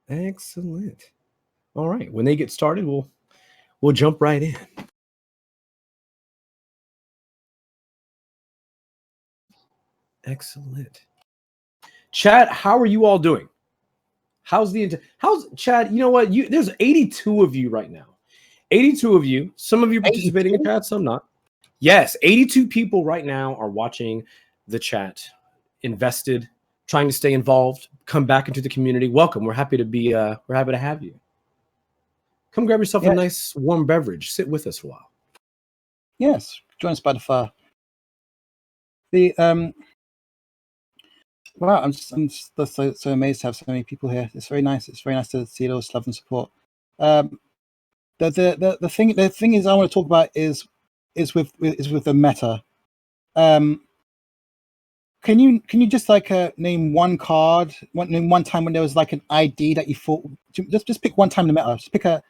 Excellent. All right. When they get started, we'll jump right in. Excellent. Chad, how are you all doing? How's Chad? You know what? There's 82 of you right now. 82 of you. Some of you participating 82? In chat, some not. Yes, 82 people right now are watching the chat, invested, trying to stay involved, come back into the community. Welcome. We're happy to be we're happy to have you. Come grab yourself a nice warm beverage. Sit with us for a while. Yes, join us by the fire. Wow, I'm just so amazed to have so many people here. It's very nice. It's very nice to see those love and support. The thing is I want to talk about is with the meta. Can you just name one card, name one time when there was like an ID that you thought? Just pick one time in the meta. Just pick a.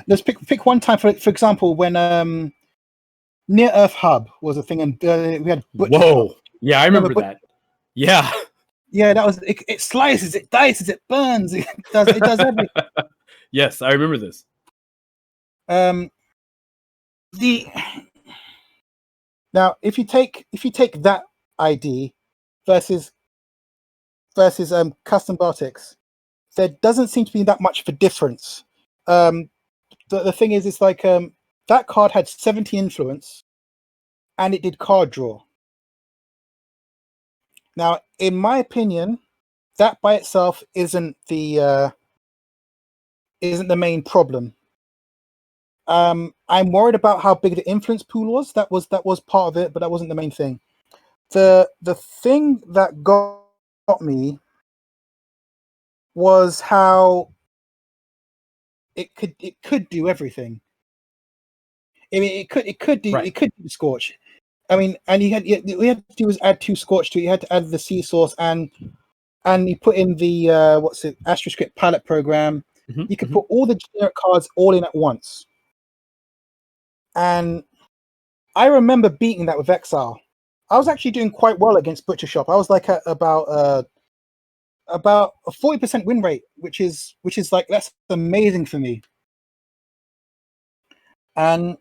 Let's pick one time for example when Near Earth Hub was a thing, and we had Butcher Whoa! Shop. Yeah, I remember that. Yeah. Yeah, that was it. Slices, it dices, it burns, it does everything. Yes, I remember this. Now, if you take that ID versus custom Baltics, there doesn't seem to be that much of a difference. The thing is, it's like that card had 70 influence, and it did card draw. Now, in my opinion, that by itself isn't the main problem. I'm worried about how big the influence pool was. That was part of it, but that wasn't the main thing. The thing that got me was how it could do everything. I mean, it could do Scorch. I mean, and we had to do was add 2 Scorch to it. You had to add the Sea Source and you put in the AstroScript palette program. Mm-hmm, you could put all the generic cards all in at once. And I remember beating that with Exile. I was actually doing quite well against Butcher Shop. I was like at about a 40% win rate, which is like, that's amazing for me. And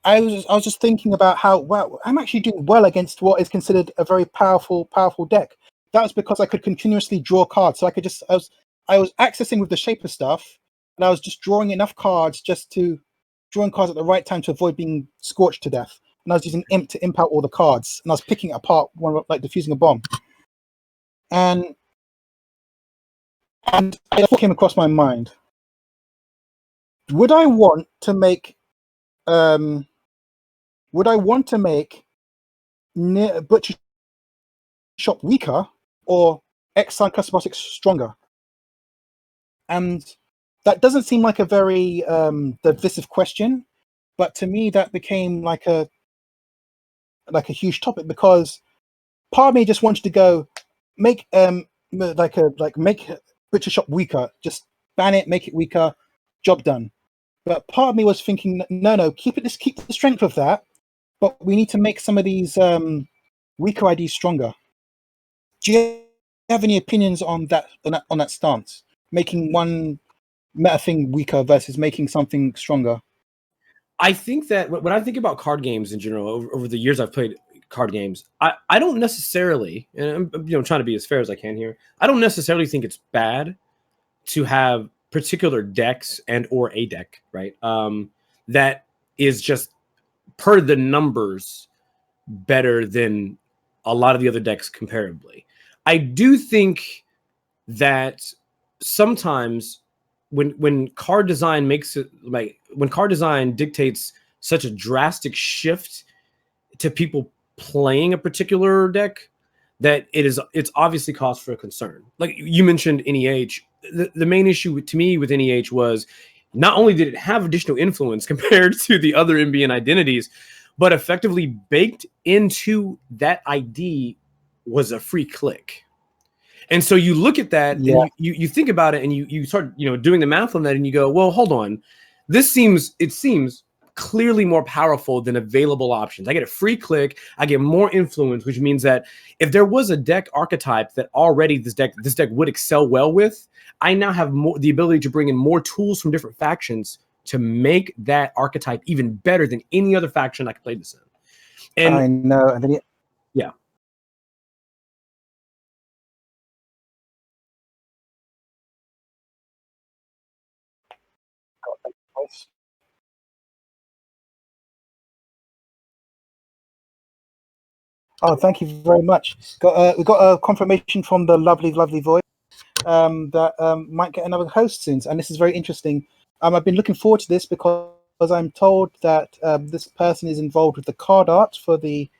I was just thinking about how, well, I'm actually doing well against what is considered a very powerful deck. That was because I could continuously draw cards. So I could just, I was accessing with the Shaper stuff, and I was just drawing enough cards drawing cards at the right time to avoid being scorched to death. And I was using Imp to imp out all the cards, and I was picking it apart, like defusing a bomb. And it came across my mind. Would I want to make Butcher Shop weaker or Exile Custom Baltics stronger? And that doesn't seem like a very divisive question, but to me that became like a huge topic, because part of me just wanted to go make make Butcher Shop weaker, just ban it, make it weaker, job done. But part of me was thinking, no, keep the strength of that, but we need to make some of these weaker IDs stronger. Do you have any opinions on that stance? Making one meta thing weaker versus making something stronger? I think that when I think about card games in general, over the years I've played card games, I don't necessarily, and I'm trying to be as fair as I can here, I don't necessarily think it's bad to have particular decks and or a deck, right? That is just per the numbers better than a lot of the other decks comparably. I do think that sometimes when card design makes it, like when card design dictates such a drastic shift to people playing a particular deck, that it's obviously cause for concern. Like you mentioned NEH, the main issue to me with NEH was not only did it have additional influence compared to the other NBN identities, but effectively baked into that ID was a free click. And so you look at that, and you think about it, and you start doing the math on that, and you go, well, hold on, it seems clearly more powerful than available options. I get a free click, I get more influence, which means that if there was a deck archetype that already this deck would excel well with, I now have the ability to bring in more tools from different factions to make that archetype even better than any other faction I could play this in. And I know, and then yeah. Oh, thank you very much. We got a confirmation from the lovely voice that might get another host soon, and this is very interesting. I've been looking forward to this because I'm told that this person is involved with the card art for the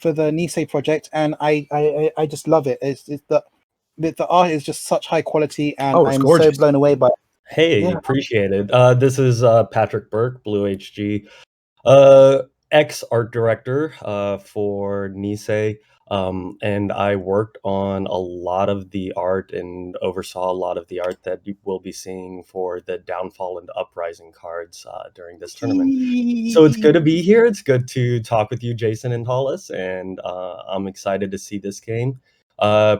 Nisei project, and I just love it. It's the art is just such high quality, and Oh, it's I'm gorgeous. so blown away by it. Hey, Yeah. appreciate it. This is Patrick Burke, Blue HG, ex art director for Nisei, and I worked on a lot of the art and oversaw a lot of the art that you will be seeing for the Downfall and Uprising cards during this tournament. So it's good to be here. It's good to talk with you, Jason and Hollis, and I'm excited to see this game.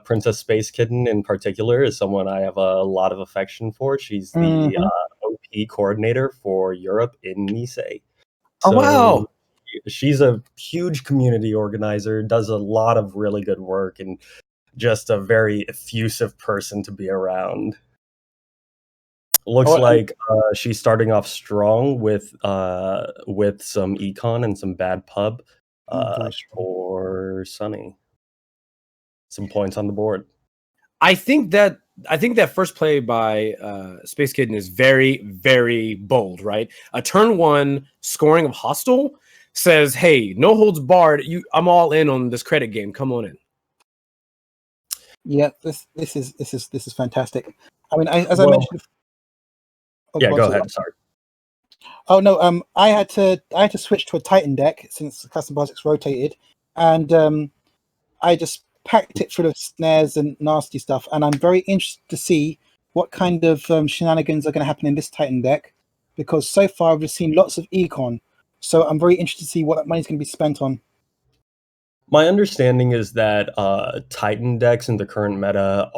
Princess Space Kitten in particular is someone I have a lot of affection for. She's the OP coordinator for Europe in Nisei. Oh, wow. She's a huge community organizer, does a lot of really good work, and just a very effusive person to be around. Looks like she's starting off strong with some econ and some bad pub for Sunny. Some points on the board. I think that first play by Space Kitten is very, very bold, right? A turn 1 scoring of hostile says, "Hey, no holds barred. I'm all in on this credit game. Come on in." Yeah, this is fantastic. I mean, as I mentioned. Go ahead. Sorry. Oh no, I had to switch to a Titan deck since Custom Basics rotated, and I just packed it full of snares and nasty stuff. And I'm very interested to see what kind of shenanigans are going to happen in this Titan deck, because so far we've seen lots of econ. So I'm very interested to see what that money's going to be spent on. My understanding is that Titan decks in the current meta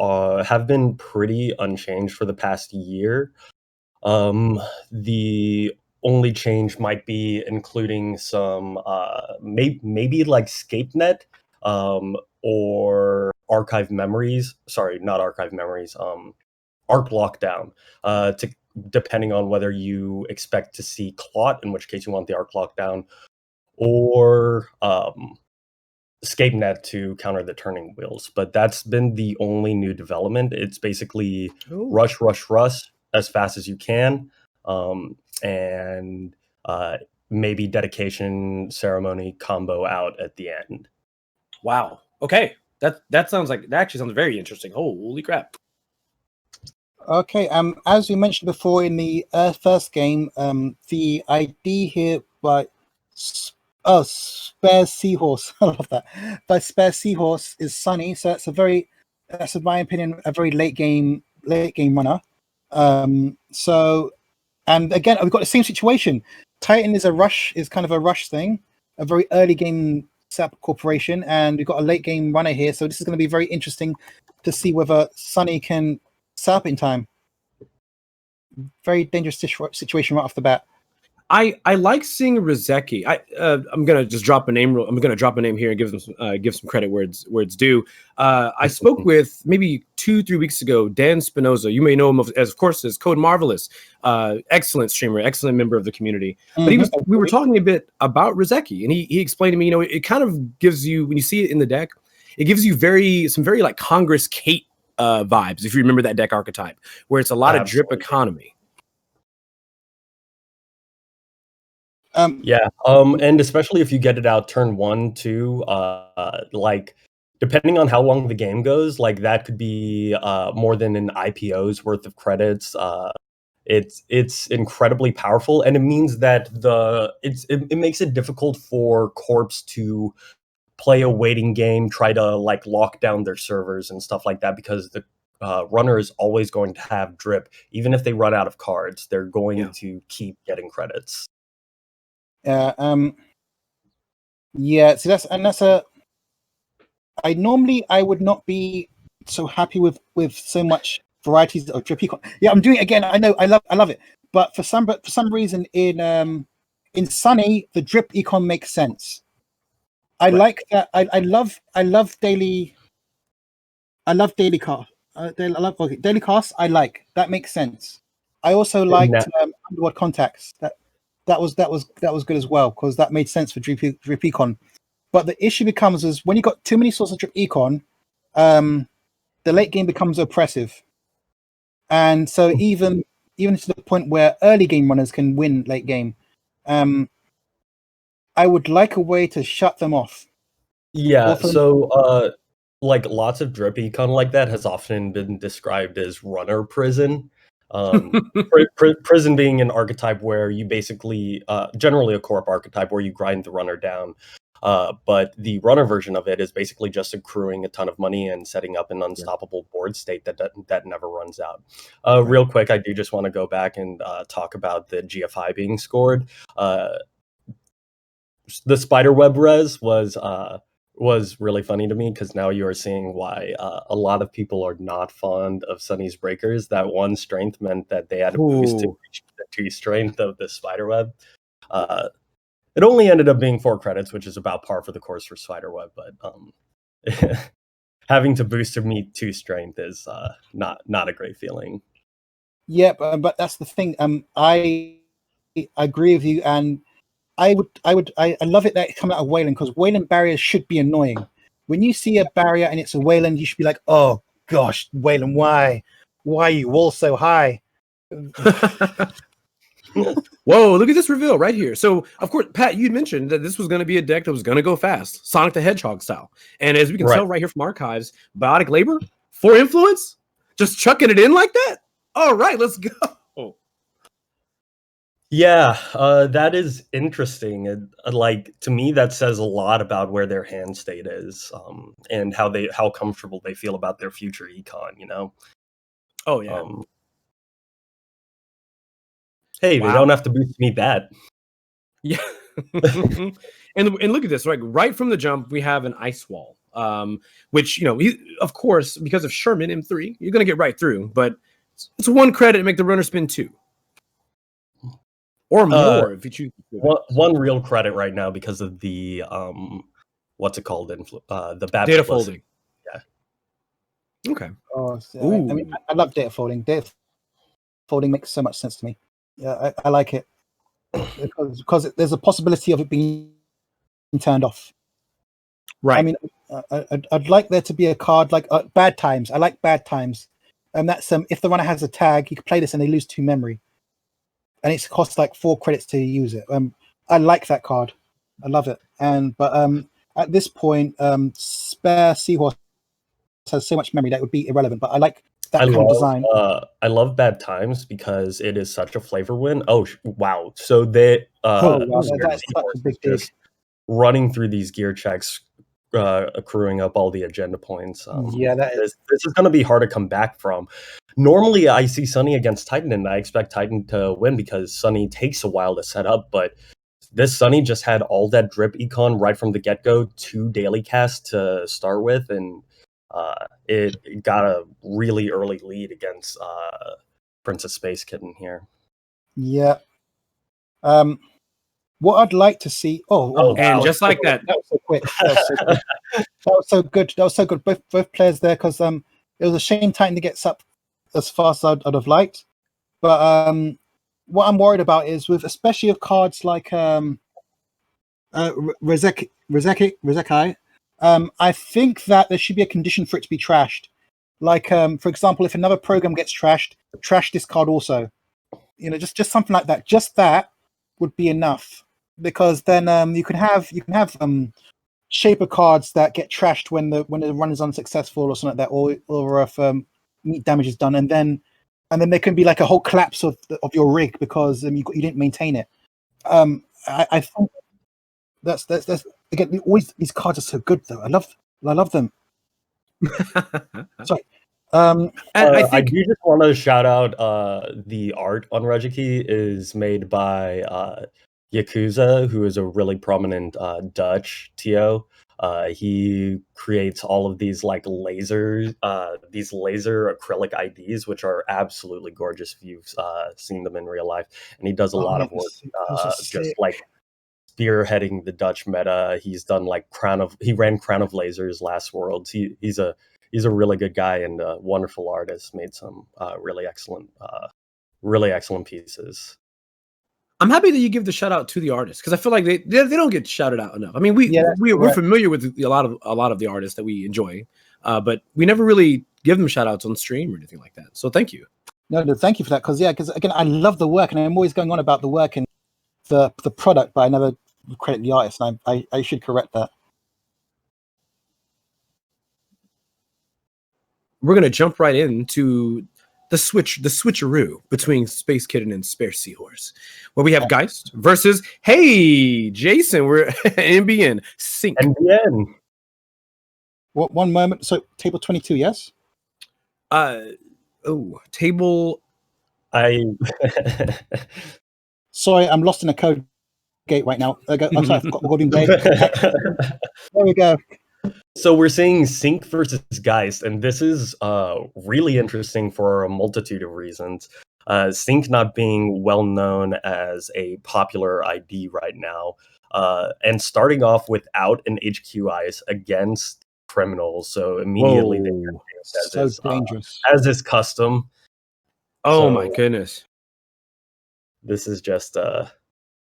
have been pretty unchanged for the past year. The only change might be including some maybe like ScapeNet or Archive Memories. Sorry, not Archive Memories. Arc Lockdown. Depending on whether you expect to see Clot, in which case you want the Arc Lockdown, or ScapeNet to counter the turning wheels. But that's been the only new development. It's basically rush as fast as you can, and maybe dedication ceremony combo out at the end. Wow. Okay. That actually sounds very interesting. Holy crap. Okay. As we mentioned before in the first game, the ID here by Spare Seahorse. I love that. By Spare Seahorse is Sunny. So that's in my opinion a very late game runner. So, and again, we've got the same situation. Titan is kind of a rush thing, a very early game SAP corporation, and we've got a late game runner here. So this is going to be very interesting to see whether Sunny can set up in time. Very dangerous situation right off the bat. I like seeing Rizeki. I'm gonna just drop a name. I'm gonna drop a name here and give some credit where it's due. I spoke with maybe 2-3 weeks ago Dan Spinoza. You may know him as Code Marvelous. Excellent streamer, excellent member of the community. But we were talking a bit about Rizeki, and he explained to me, it kind of gives you, when you see it in the deck, it gives you some very like Congress Kate vibes, if you remember that deck archetype, where it's a lot of drip economy. And especially if you get it out turn 1, 2, like depending on how long the game goes, like that could be more than an IPO's worth of credits. It's incredibly powerful, and it means that it makes it difficult for corps to play a waiting game, try to like lock down their servers and stuff like that, because the runner is always going to have drip. Even if they run out of cards, they're going to keep getting credits. Yeah. So that's a. I would not be so happy with so much varieties of drip econ. Yeah, I'm doing it again. I know. I love it. But for some reason in Sunny, the drip econ makes sense. I like that. I love daily. I love daily cast. Daily cast. I like that makes sense. I also liked Underworld Contacts. That was good as well because that made sense for drip econ. But the issue becomes is when you got too many sources of drip econ, the late game becomes oppressive, and so even to the point where early game runners can win late game. I would like a way to shut them off. Yeah, so like lots of drip econ like that has often been described as runner prison. Prison being an archetype where you basically generally a corp archetype where you grind the runner down. But the runner version of it is basically just accruing a ton of money and setting up an unstoppable board state that never runs out. Real quick, I do just want to go back and talk about the GFI being scored. The spiderweb res was really funny to me because now you are seeing why a lot of people are not fond of Sunny's breakers. That one strength meant that they had to boost to reach the 2 strength of the spiderweb. It only ended up being 4 credits, which is about par for the course for spiderweb, but having to boost to meet 2 strength is not a great feeling. Yeah, but that's the thing. I agree with you, and I love it that it coming out of Wayland because Wayland barriers should be annoying. When you see a barrier and it's a Wayland, you should be like, "Oh gosh, Wayland, why are you all so high?" Whoa, look at this reveal right here. So, of course, Pat, you'd mentioned that this was going to be a deck that was going to go fast, Sonic the Hedgehog style. And as we can tell right here from archives, Biotic Labor, 4 influence, just chucking it in like that. All right, let's go. Yeah, that is interesting. Like to me, that says a lot about where their hand state is, and how comfortable they feel about their future econ. You know. Oh yeah. Hey, they don't have to boost me that. Yeah. and look at this, right from the jump, we have an ice wall. Which, of course, because of Sherman M3, you're gonna get right through, but it's 1 credit to make the runner spin 2. Or more if you choose. One real credit right now because of the what's it called? The bad data folding. Yeah. Okay. Oh, so I mean, I love data folding. Data folding makes so much sense to me. Yeah, I like it because there's a possibility of it being turned off. Right. I mean, I'd like there to be a card like Bad Times. I like Bad Times, and that's if the runner has a tag, you can play this and they lose 2 memory, and it costs like 4 credits to use it. I like that card. I love it. But at this point, Spare Seahorse has so much memory that would be irrelevant. But I like that kind of design. I love Bad Times because it is such a flavor win. Oh wow! So they that's such a big just running through these gear checks, accruing up all the agenda points. This is going to be hard to come back from. Normally, I see Sunny against Titan, and I expect Titan to win because Sunny takes a while to set up. But this Sunny just had all that drip econ right from the get-go, 2 daily casts to start with, and it got a really early lead against Princess Space Kitten here. Yeah. What I'd like to see. Oh, and just like that. That was so quick. That was so good. That was so good. Both players there because it was a shame Titan to get up as fast as I'd have liked. But what I'm worried about is especially with cards like Rezekai. I think that there should be a condition for it to be trashed. Like, for example, if another program gets trashed, trash this card also. Just something like that. Just that would be enough, because then you can have shaper cards that get trashed when the run is unsuccessful or something like that, or if meat damage is done, and then there can be like a whole collapse of your rig because you didn't maintain it. I think that's again, always these cards are so good though. I love them. Sorry. I do just want to shout out the art on Regiki is made by Yakuza, who is a really prominent Dutch TO. He creates all of these like these laser acrylic IDs, which are absolutely gorgeous if you've seen them in real life. And he does a lot of work, just like spearheading the Dutch meta. He's done like he ran Crown of Lasers last Worlds. He's a really good guy and a wonderful artist. Made some really excellent pieces. I'm happy that you give the shout out to the artists because I feel like they don't get shouted out enough. I mean, we're familiar with a lot of the artists that we enjoy, but we never really give them shout outs on stream or anything like that. So thank you. No, thank you for that. Because again, I love the work, and I'm always going on about the work and the product, but I never credit the artist. And I should correct that. We're gonna jump right into the switcheroo between Space Kitten and Spare Seahorse, where we have Geist versus Jason. We're NBN sync. NBN. What 1 moment? So table 22, yes. Table. Sorry, I'm lost in a code gate right now. I'm sorry, I forgot the holding gate. There we go. So we're seeing Sync versus Geist, and this is really interesting for a multitude of reasons. Sync not being well known as a popular ID right now, and starting off without an HQ Ice against Criminals, so immediately they so dangerous as is custom. Oh my goodness! This is just a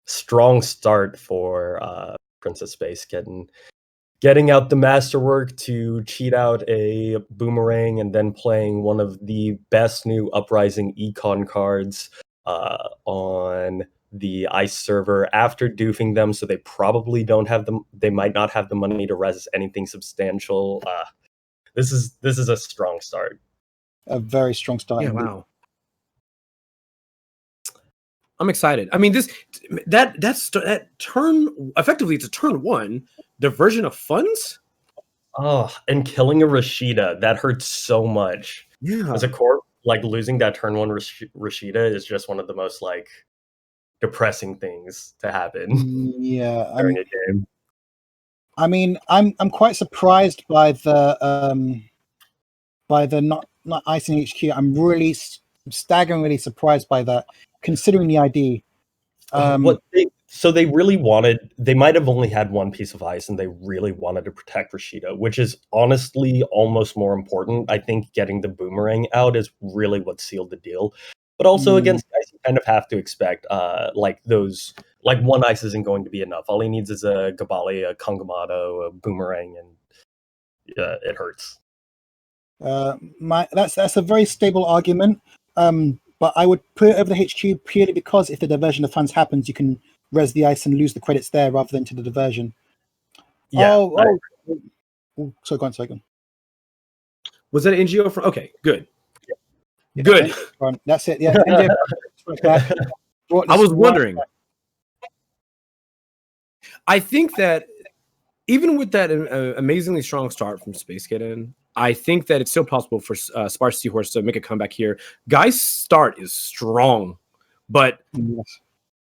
strong start for Princess Space Kitten. Getting out the masterwork to cheat out a boomerang and then playing one of the best new Uprising Econ cards on the ICE server after doofing them, so they probably they might not have the money to res anything substantial. This is a strong start. A very strong start. Yeah, wow. I'm excited. I mean, that turn effectively it's a turn 1 diversion of funds. Oh, and killing a Rashida, that hurts so much. Yeah, as a corp, like losing that turn 1 Rashida is just one of the most like depressing things to happen. Yeah, during a game. I mean, I'm quite surprised by the not icing HQ. I'm really staggeringly surprised by that, considering the ID. So they really they might have only had one piece of ice and they really wanted to protect Rashida, which is honestly almost more important. I think getting the boomerang out is really what sealed the deal. But also against ice, you kind of have to expect one ice isn't going to be enough. All he needs is a Gabali, a Kangamato, a boomerang, and it hurts. That's a very stable argument. But I would put it over the HQ purely because if the diversion of funds happens, you can res the ice and lose the credits there rather than to the diversion. Yeah. So go on, second. Was that an NGO from? Okay, good. Yeah, good. That's it. Yeah. I was wondering. I think that even with that amazingly strong start from Space Kitten, I think that it's still possible for Sparse Seahorse to make a comeback here. Guy's start is strong, but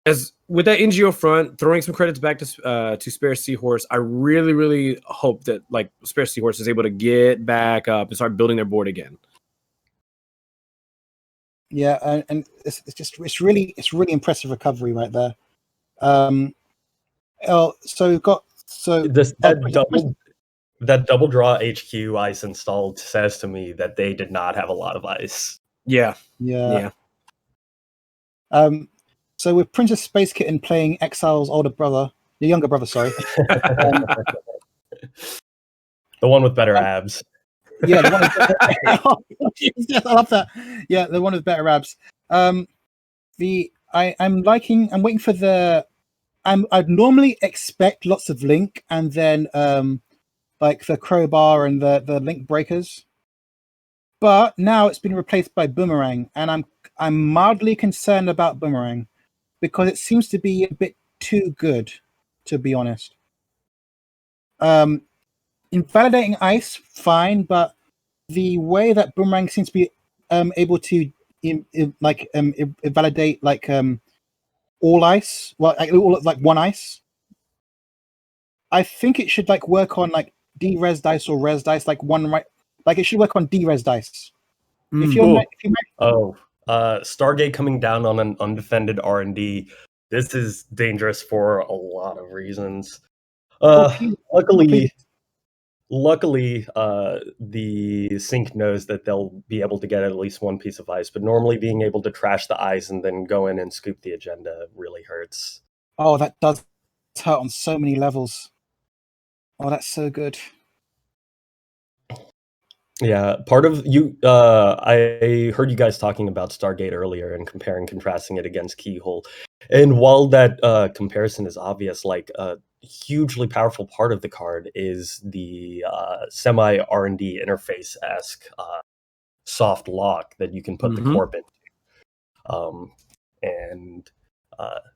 as with that NGO front, throwing some credits back to Spare Seahorse, I really, really hope that like Spare Seahorse is able to get back up and start building their board again. Yeah, and it's really impressive recovery right there. So we've got that double draw HQ ice installed says to me that they did not have a lot of ice. Yeah. So with Princess Space Kitten playing Exile's the younger brother, sorry. The one with better abs. Yeah, the one with I love that. Yeah, the one with better abs. I'm waiting for the I'd normally expect lots of Link and then like the crowbar and the link breakers. But now it's been replaced by Boomerang, and I'm mildly concerned about Boomerang because it seems to be a bit too good, to be honest. Invalidating ice, fine, but the way that Boomerang seems to be able to invalidate like all ice. Well, all like one ice. I think it should like work on like D-res dice or res dice, like one right. Like it should work on D-res dice. If you're Stargate coming down on an undefended R&D, this is dangerous for a lot of reasons. Luckily, the Sync knows that they'll be able to get at least one piece of ice, but normally being able to trash the ice and then go in and scoop the agenda really hurts. Oh, that does hurt on so many levels. Oh, that's so good. Yeah, part of you. I heard you guys talking about Stargate earlier and contrasting it against Keyhole. And while that comparison is obvious, like a hugely powerful part of the card is the semi R&D interface esque soft lock that you can put the corp into, and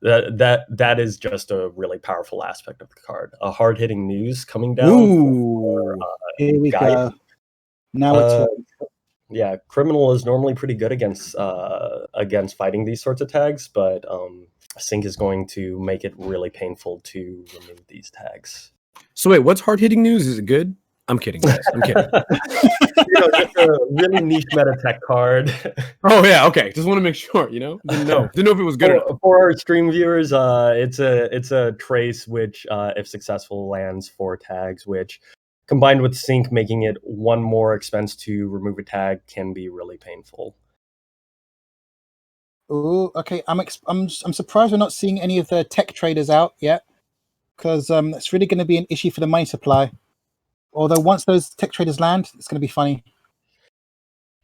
that is just a really powerful aspect of the card. A hard hitting news coming down. Ooh, here we go. Now it's yeah, Criminal is normally pretty good against fighting these sorts of tags, but Sync is going to make it really painful to remove these tags. So wait, what's hard hitting news? Is it good? I'm kidding, guys. I'm kidding. Just a really niche meta tech card. Oh yeah, okay. Just want to make sure. Didn't know if it was good. For our stream viewers, it's a trace which, if successful, lands 4 tags, which combined with Sync making it one more expense to remove a tag can be really painful. Oh, okay. I'm surprised we're not seeing any of the tech traders out yet, because it's really going to be an issue for the money supply. Although once those tech traders land, it's going to be funny.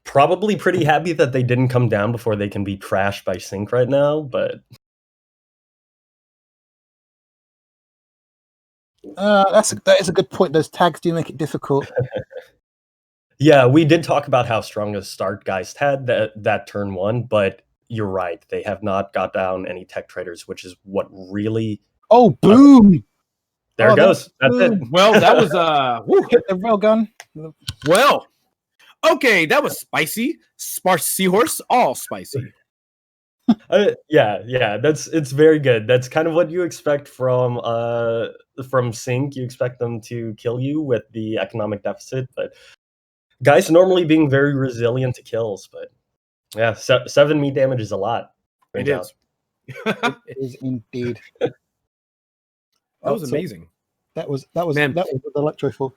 Probably pretty happy that they didn't come down before they can be trashed by Sync right now, but that is a good point. Those tags do make it difficult. Yeah, we did talk about how strong a Startgeist had that turn 1, but you're right. They have not got down any tech traders, which is what really... Oh, boom! There it goes. That's it. Well, that was Hit the railgun. Well, okay, that was spicy. Sparse seahorse, all spicy. Yeah, it's very good. That's kind of what you expect from Sync. You expect them to kill you with the economic deficit, but guys normally being very resilient to kills. But yeah, 7 meat damage is a lot. It is. It is indeed. That was amazing. That was delightful.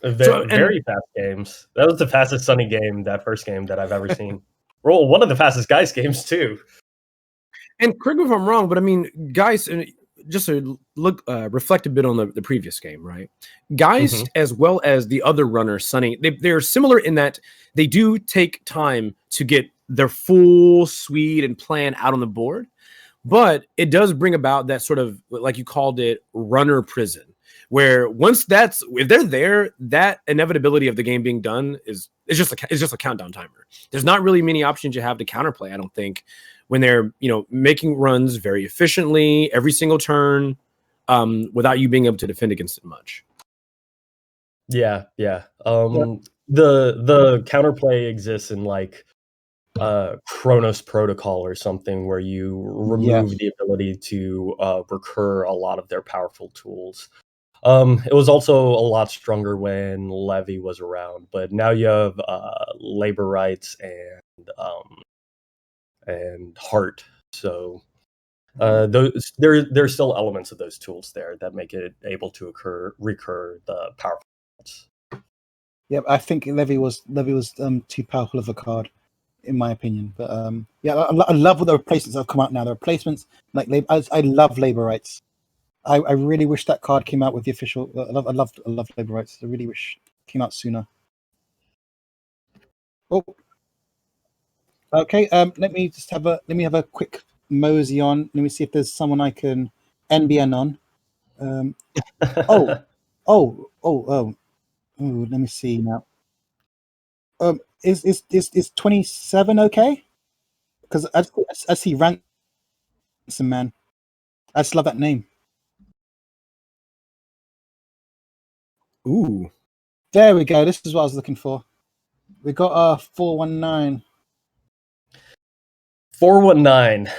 Very fast games. That was the fastest Sunny game, that first game that I've ever seen. Well, one of the fastest Geist games too. And correct me if I'm wrong, but I mean, Geist, just to reflect a bit on the previous game, right? Geist, as well as the other runner, Sunny, they're similar in that they do take time to get their full suite and plan out on the board, but it does bring about that sort of, like you called it, runner prison, where if they're there, that inevitability of the game being done is just a countdown timer. There's not really many options you have to counterplay, I don't think, when they're making runs very efficiently every single turn, without you being able to defend against it much. Yeah. The counterplay exists in like Chronos Protocol or something, where you remove the ability to recur a lot of their powerful tools. It was also a lot stronger when Levy was around, but now you have labor rights and heart. So there's still elements of those tools there that make it able to recur the powerful ones. Yep, I think Levy was too powerful of a card, in my opinion. But I love what the replacements have come out now. The replacements, like I love labor rights. I really wish that card came out with the official. I love labor rights. I really wish it came out sooner. Oh, okay. Let me have a quick mosey on. Let me see if there's someone I can NBN on. Let me see now. Is 27 okay? Because I see Ransom Man. I just love that name. Ooh, there we go. This is what I was looking for. We got 419. 419.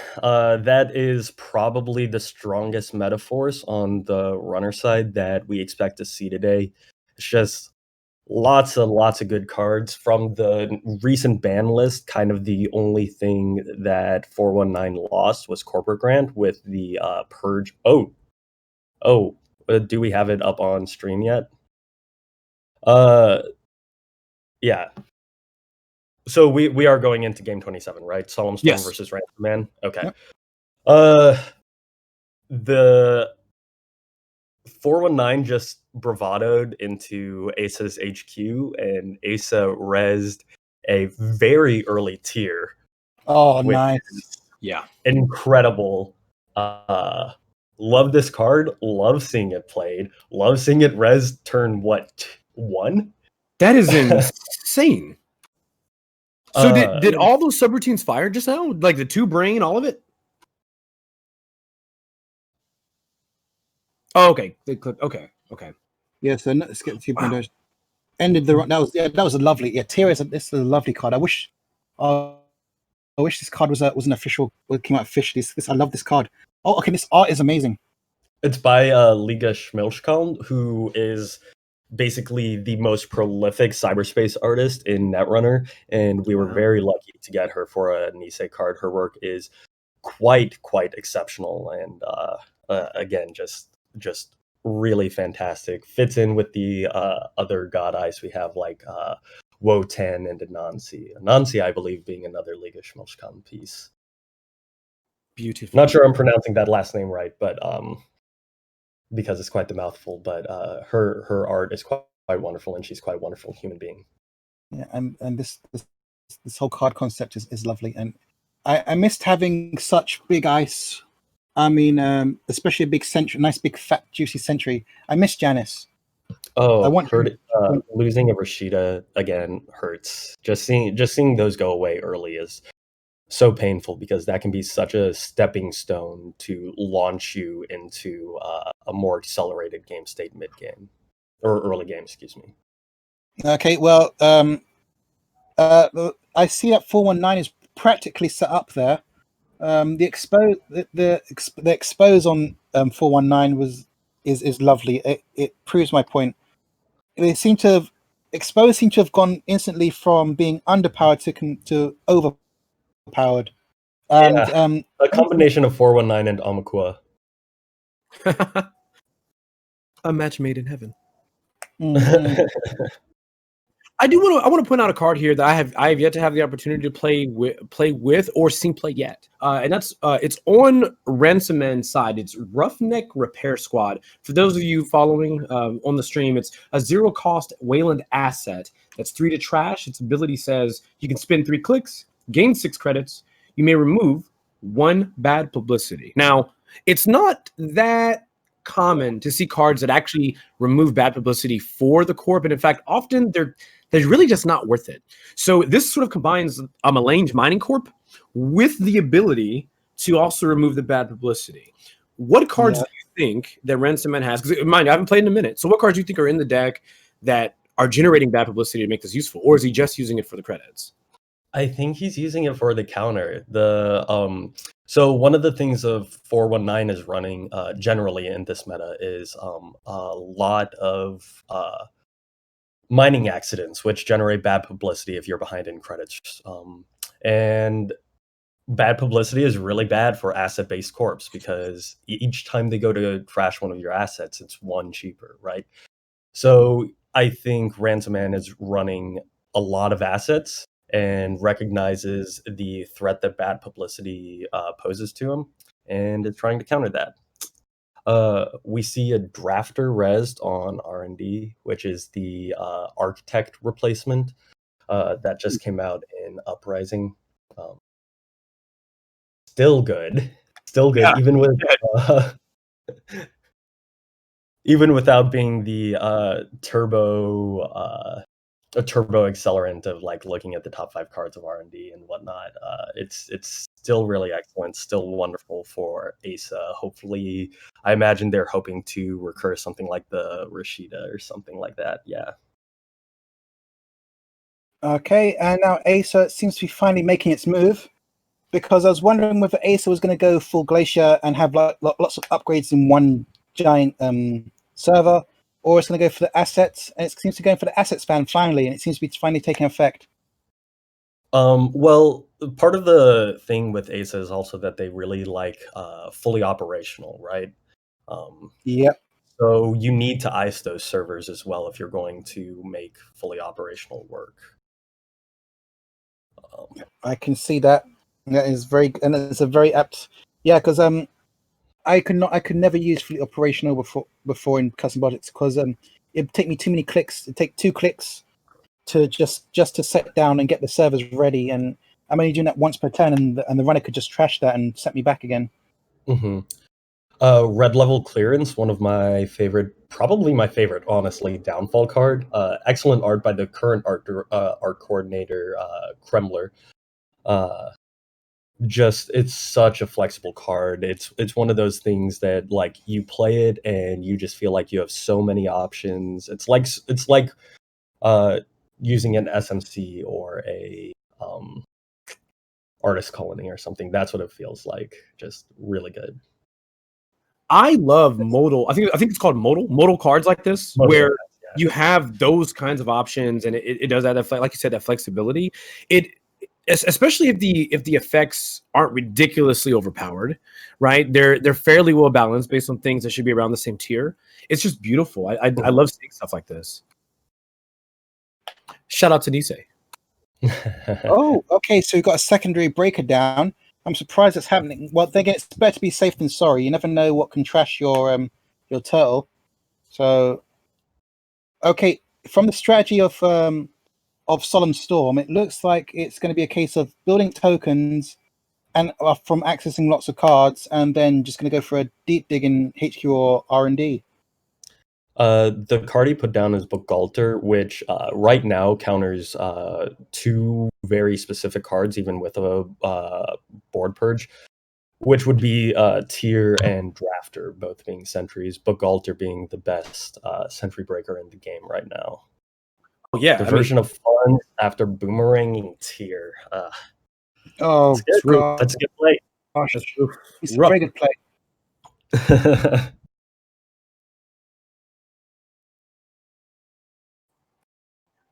That is probably the strongest metaphors on the runner side that we expect to see today. It's just lots of good cards from the recent ban list. Kind of the only thing that 419 lost was Corporate Grant with the Purge. Do we have it up on stream yet? Yeah. So we are going into game 27, right? Solemn Storm Yes. versus Ransom Man. Okay. Yep. The 419 just bravadoed into Asa's HQ, and Asa rezzed a very early tier. Oh, nice. Yeah. Incredible. Love this card. Love seeing it played. Love seeing it res turn 1? That is insane. So did all those subroutines fire just now? Like the 2 brain, all of it? Oh, okay. They clicked. Okay. Yeah, so let's get to Windows. Ended the run. That was a lovely. Yeah, Tyr this is a lovely card. I wish this card was an official. Came out officially. I love this card. Oh, okay. This art is amazing. It's by Liga Schmelzkamp, who is basically the most prolific cyberspace artist in Netrunner, and we were very lucky to get her for a Nisei card. Her work is quite exceptional, and again, just really fantastic. Fits in with the other god eyes we have, like Wotan and Anansi. Anansi, I believe, being another Liga Schmelzkamp piece. Beautiful. Not sure I'm pronouncing that last name right, but because it's quite the mouthful. But her art is quite wonderful, and she's quite a wonderful human being. Yeah, and this whole card concept is lovely, and I missed having such big ice. I mean, especially a big sentry, nice big fat juicy sentry. I miss Janice. Oh, losing a Rashida again hurts. Just seeing those go away early is so painful, because that can be such a stepping stone to launch you into a more accelerated game state mid game or early game. Excuse me. Okay, well, I see that 419 is practically set up there. The expose on 419 is lovely. It proves my point. Expose seem to have gone instantly from being underpowered to overpowered. And a combination of 419 and Amakua. A match made in heaven. Mm-hmm. I want to point out a card here that I have yet to have the opportunity to play with or seen play yet, and that's it's on Ransom Man's side. It's Roughneck Repair Squad. For those of you following on the stream, it's a 0-cost Wayland asset that's 3 to trash. Its ability says you can spend 3 clicks, gain 6 credits. You may remove 1 bad publicity. Now, it's not that common to see cards that actually remove bad publicity for the corp, and in fact, often they're really just not worth it. So this sort of combines a Malange Mining Corp with the ability to also remove the bad publicity. What cards do you think that Ransom Man has? Because mind you, I haven't played in a minute. So what cards do you think are in the deck that are generating bad publicity to make this useful, or is he just using it for the credits? I think he's using it for the counter. So one of the things of 419 is running generally in this meta is a lot of mining accidents, which generate bad publicity if you're behind in credits. And bad publicity is really bad for asset-based corps, because each time they go to trash one of your assets, it's 1 cheaper, right? So I think Ransom Man is running a lot of assets and recognizes the threat that bad publicity poses to him, and is trying to counter that. We see a Drafter resed on R&D, which is the Architect replacement that just came out in Uprising. Still good, yeah. Even with even without being the turbo accelerant of like looking at the top 5 cards of R&D and whatnot. It's still really excellent, still wonderful for Asa. Hopefully, I imagine they're hoping to recur something like the Rashida or something like that. Yeah. Okay, and now Asa seems to be finally making its move. because I was wondering whether Acer was going to go full Glacier and have lots of upgrades in one giant server, or it's going to go for the assets. And it seems to be going for the assets ban finally, and it seems to be finally taking effect. Well, part of the thing with ASA is also that they really like fully operational, right? Yep. So you need to ice those servers as well if you're going to make fully operational work. I can see that. That is and it's a very apt. Yeah, because I could never use fully operational before in custom projects because it'd take me too many clicks. It'd take 2 clicks to just to set down and get the servers ready, and I'm only doing that once per turn, and the runner could just trash that and set me back again. Mm-hmm. Red level clearance, one of my favorite, probably my favorite, honestly, downfall card. Excellent art by the current art coordinator, Kremler. Just it's such a flexible card. It's one of those things that like you play it and you just feel like you have so many options. It's like using an SMC or a artist colony or something. That's what it feels like. Just really good. I love modal. I think it's called modal cards like this, where you have those kinds of options, and it does that, like you said, that flexibility. It especially if the effects aren't ridiculously overpowered, right? They're fairly well balanced based on things that should be around the same tier. It's just beautiful. I love seeing stuff like this. Shout out to Nisei. Oh, okay. So you've got a secondary breaker down. I'm surprised it's happening. Well, it's better to be safe than sorry. You never know what can trash your turtle. So, okay, from the strategy of Solemn Storm, it looks like it's going to be a case of building tokens and from accessing lots of cards, and then just going to go for a deep dig in HQ or R&D. The card he put down is Bugalter, which right now counters 2 very specific cards, even with a board purge, which would be Tier and Drafter, both being sentries. Bugalter being the best sentry breaker in the game right now. Oh yeah, Diversion of funds after boomeranging Tier. Oh, that's God. That's a good play. Gosh, it's a very good play.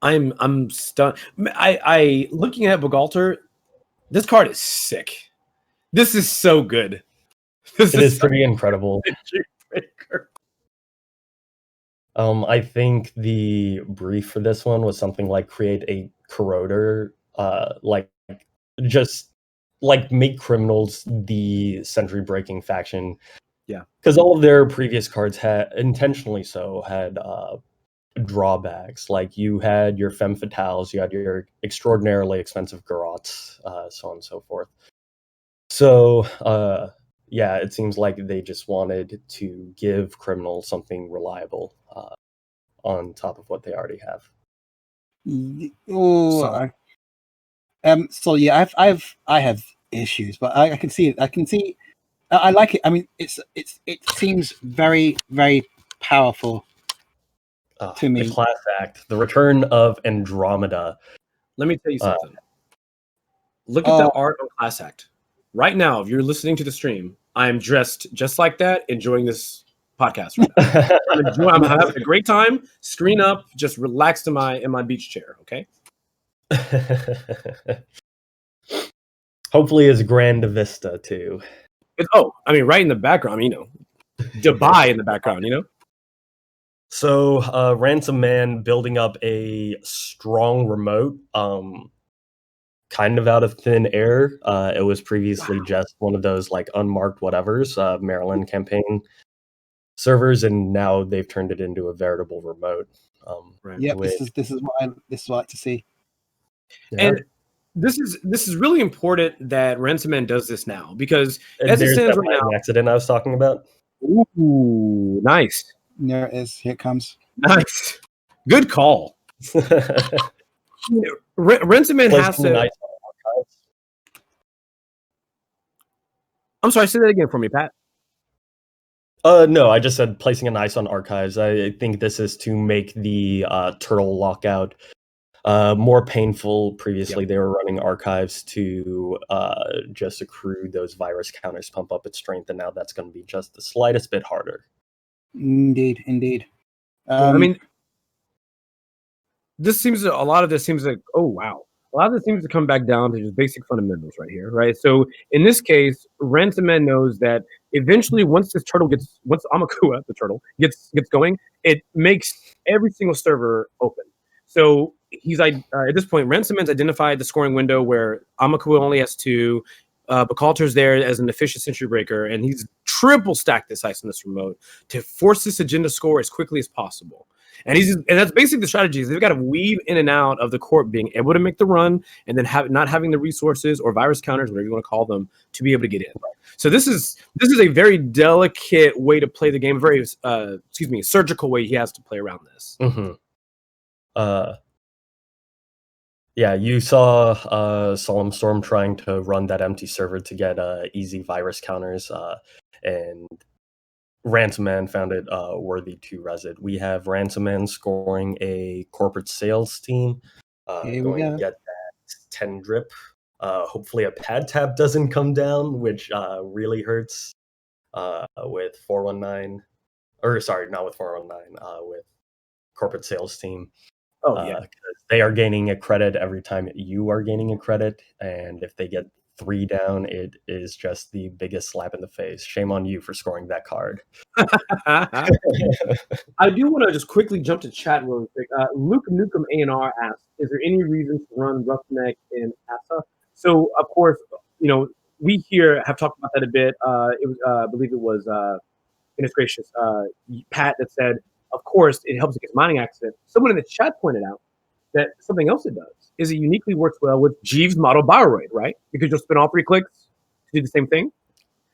I'm stunned. I looking at Bugalter, this card is sick. This is so good. It is pretty incredible. I think the brief for this one was something like create a corroder, just like make criminals the sentry breaking faction. Yeah, because all of their previous cards had intentionally had drawbacks. Like you had your femme fatales, you had your extraordinarily expensive garottes, so on and so forth. So yeah, it seems like they just wanted to give criminals something reliable on top of what they already have. Oh, so yeah, I have issues, but I can see it. I can see. I like it. I mean, it seems very, very powerful to me. The class act, the return of Andromeda. Let me tell you something. Look at the art on Class Act. Right now, if you're listening to the stream, I'm dressed just like that, enjoying this podcast right now. I'm having a great time. Screen up, just relaxed in my beach chair. Okay. Hopefully, it's Grand Vista too. I mean, right in the background, Dubai in the background, So, Ransom Man building up a strong remote, kind of out of thin air. It was previously just one of those like unmarked whatevers, Maryland campaign servers, and now they've turned it into a veritable remote. Right. Yeah, this is what I like to see. Yeah. And this is really important that Ransom Man does this now, because as it stands right now, accident I was talking about. Ooh, nice. There it is. Here it comes. Nice. Good call. Ransom Man has to. I'm sorry, say that again for me, Pat. No, I just said placing an ice on archives. I think this is to make the turtle lockout More painful. Previously, they were running archives to just accrue those virus counters, pump up its strength, and now that's going to be just the slightest bit harder. Indeed. I mean, a lot of this seems like, oh wow, a lot of this seems to come back down to just basic fundamentals right here, right? So in this case, Ransomman knows that eventually once Amakua, the turtle, gets going, it makes every single server open. So he's at this point, Ransomman's identified the scoring window where Amakua only has 2. Buchalter's there as an efficient sentry breaker, and he's triple stacked this ice in this remote to force this agenda score as quickly as possible. And that's basically the strategy. Is they've got to weave in and out of the corp being able to make the run, and then not having the resources or virus counters, whatever you want to call them, to be able to get in. So this is a very delicate way to play the game. A very surgical way he has to play around this. Mm-hmm. Yeah, you saw Solemn Storm trying to run that empty server to get easy virus counters, and Ransomman found it worthy to res it. We have Ransomman scoring a corporate sales team, going to get that 10 drip. Hopefully a pad tap doesn't come down, which really hurts with 419. Or sorry, not with 419, with corporate sales team. Oh yeah, because they are gaining a credit every time you are gaining a credit, and if they get 3 down, it is just the biggest slap in the face. Shame on you for scoring that card. I do want to just quickly jump to chat real quick. Luke Nukem A&R asks, is there any reason to run Roughneck in ASA? So, of course, we here have talked about that a bit. It was, I believe it was goodness gracious, Pat that said, of course, it helps against mining accident. Someone in the chat pointed out that something else it does is it uniquely works well with Jeeves model Bioroid, right? Because you'll spin all 3 clicks to do the same thing,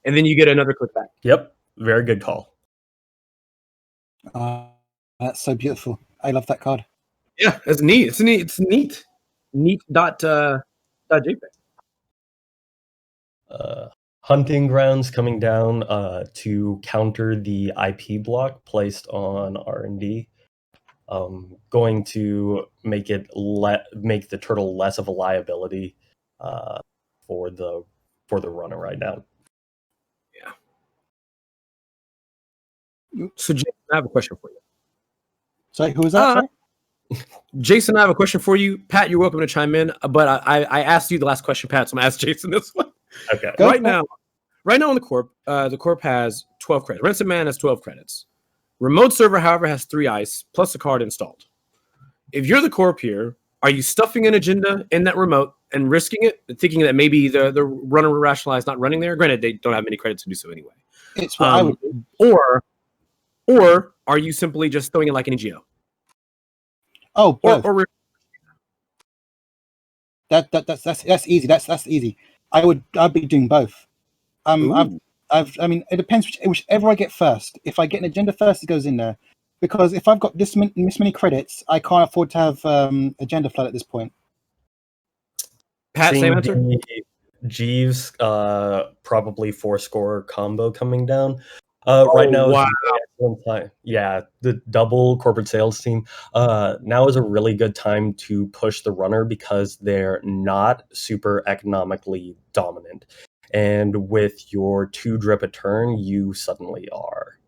and then you get another click back. Yep, very good call. That's so beautiful. I love that card. Yeah, it's neat. It's neat. Neat.jpg. Hunting Grounds coming down to counter the IP block placed on R&D. Going to make the turtle less of a liability for the runner right now. Yeah. So Jason, I have a question for you. Sorry, who was that? Jason, I have a question for you. Pat, you're welcome to chime in, but I asked you the last question, Pat, so I'm gonna ask Jason this one. Okay. Right now on the corp has 12 credits. Ransomman has 12 credits. Remote server, however, has 3 ice plus a card installed. If you're the corp here, are you stuffing an agenda in that remote and risking it, thinking that maybe the runner will rationalize not running there? Granted, they don't have many credits to do so anyway. It's what I would do. Or are you simply just throwing it like an EGO? Oh, both. That's easy. That's easy. I'd be doing both. It depends whichever I get first. If I get an agenda first, it goes in there. Because if I've got this many credits, I can't afford to have agenda flood at this point. Pat, same answer. Jeeves, probably 4-score combo coming down. Right now, wow. Yeah, the double corporate sales team. Now is a really good time to push the runner because they're not super economically dominant. And with your 2 drip a turn, you suddenly are.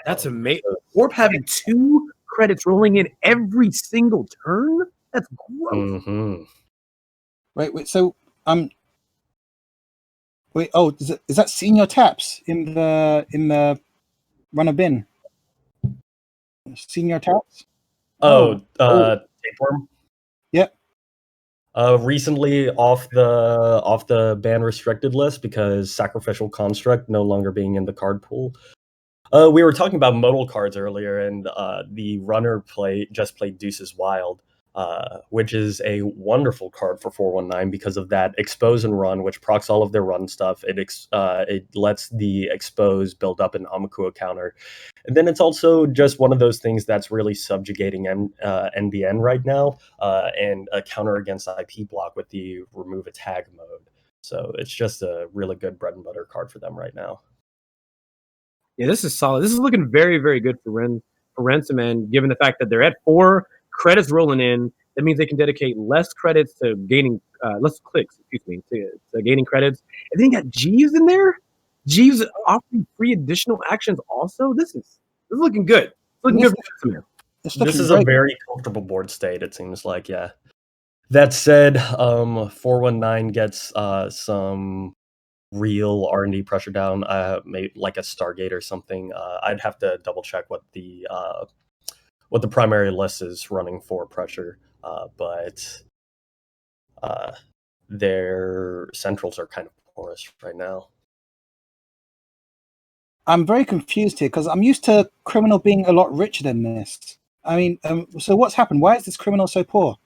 That's amazing. Corp having 2 credits rolling in every single turn? That's gross. Mm-hmm. Wait, so is that senior taps in the runner bin? Senior taps? Tapeworm? Yep. Recently off the ban restricted list because Sacrificial Construct no longer being in the card pool. We were talking about modal cards earlier, and the runner just played Deuces Wild, which is a wonderful card for 419 because of that expose and run, which procs all of their run stuff. It lets the expose build up an Amakua counter. And then it's also just one of those things that's really subjugating NBN right now, and a counter against IP block with the remove a tag mode. So it's just a really good bread and butter card for them right now. Yeah, this is solid. This is looking very, very good for Ransomman, given the fact that they're at 4 credits rolling in. That means they can dedicate less credits to gaining, less clicks, to gaining credits. And then you got Jeeves in there. Jeeves offering free additional actions also. This is looking good. It's looking good for Ransomware. It's This looking is a great. very comfortable board state, it seems like, yeah. That said, 419 gets some real R&D pressure down, maybe like a Stargate or something. I'd have to double check what the primary list is running for pressure, but their centrals are kind of porous right now. I'm very confused here because I'm used to Criminal being a lot richer than this. I mean, so what's happened? Why is this Criminal so poor?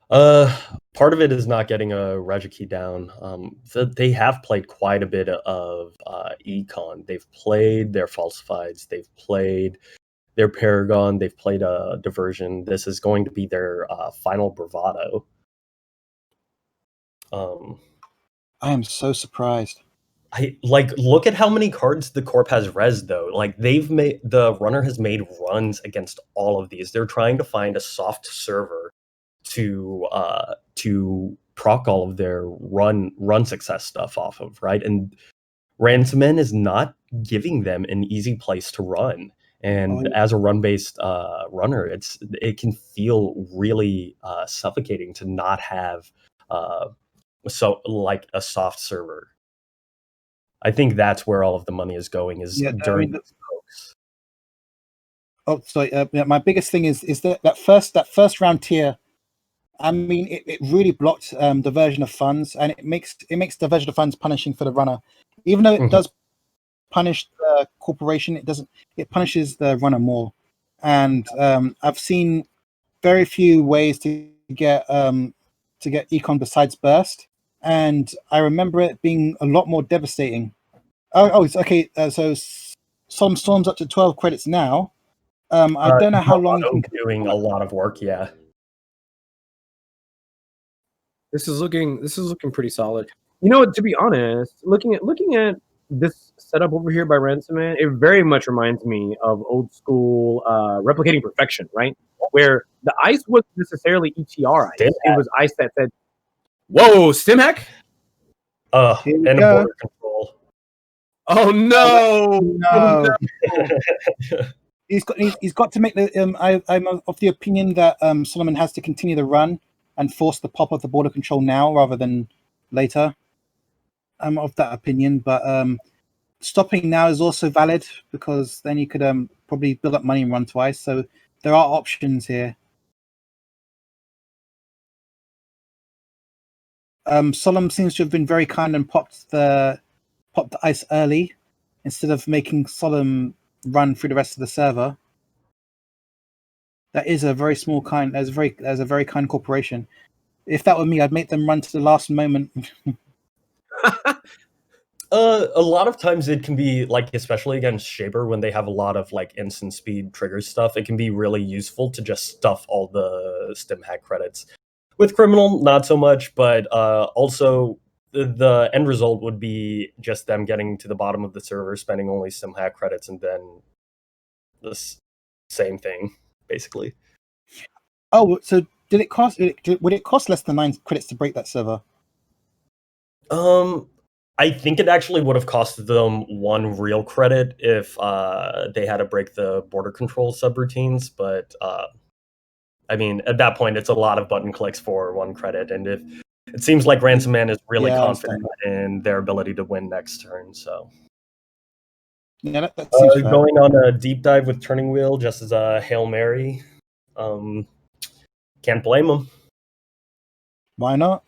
Part of it is not getting a Reggie down. They have played quite a bit of Econ. They've played their Falsifieds. They've played their Paragon. They've played a Diversion. This is going to be their final Bravado. I am so surprised. Look at how many cards the Corp has res though. Like the runner has made runs against all of these. They're trying to find a soft server to proc all of their run success stuff off of, right? And Ransomman is not giving them an easy place to run. And as a run-based runner, it can feel really suffocating to not have so like a soft server. I think that's where all of the money is going, is during these folks. Oh, sorry. My biggest thing is that first round tier. I mean, it really blocked diversion of funds, and it makes diversion of funds punishing for the runner, even though it does punish the corporation. It punishes the runner more, and I've seen very few ways to get Econ besides burst. And I remember it being a lot more devastating. Oh, it's okay. So some storms up to 12 credits now. I don't know how long you can doing a lot of work. Yeah, this is looking pretty solid. You know, to be honest, looking at this setup over here by Ransomman, it very much reminds me of old school replicating perfection, right? Where the ice wasn't necessarily ETR ice. It was ice that said, "Whoa, Stimhack!" And a border control. Oh no! No. He's got to make the. I'm of the opinion that Solomon has to continue the run and force the pop of the border control now rather than later. I'm of that opinion, but stopping now is also valid because then you could probably build up money and run twice. So there are options here. Solomon seems to have been very kind and popped the ice early instead of making Solomon run through the rest of the server. That is a very small kind. As a very kind corporation. If that were me, I'd make them run to the last moment. A lot of times it can be like, especially against Shaper, when they have a lot of like instant speed trigger stuff, it can be really useful to just stuff all the stim hack credits. With Criminal, not so much, but also the end result would be just them getting to the bottom of the server, spending only stim hack credits, and then the same thing, basically. Oh, so would it cost less than 9 credits to break that server? I think it actually would have costed them 1 real credit if they had to break the border control subroutines, but I mean, at that point, it's a lot of button clicks for 1 credit, and if it seems like Ransomman is really confident in their ability to win next turn, so. Yeah, that seems fair. Going on a deep dive with Turning Wheel just as a Hail Mary. Can't blame them. Why not?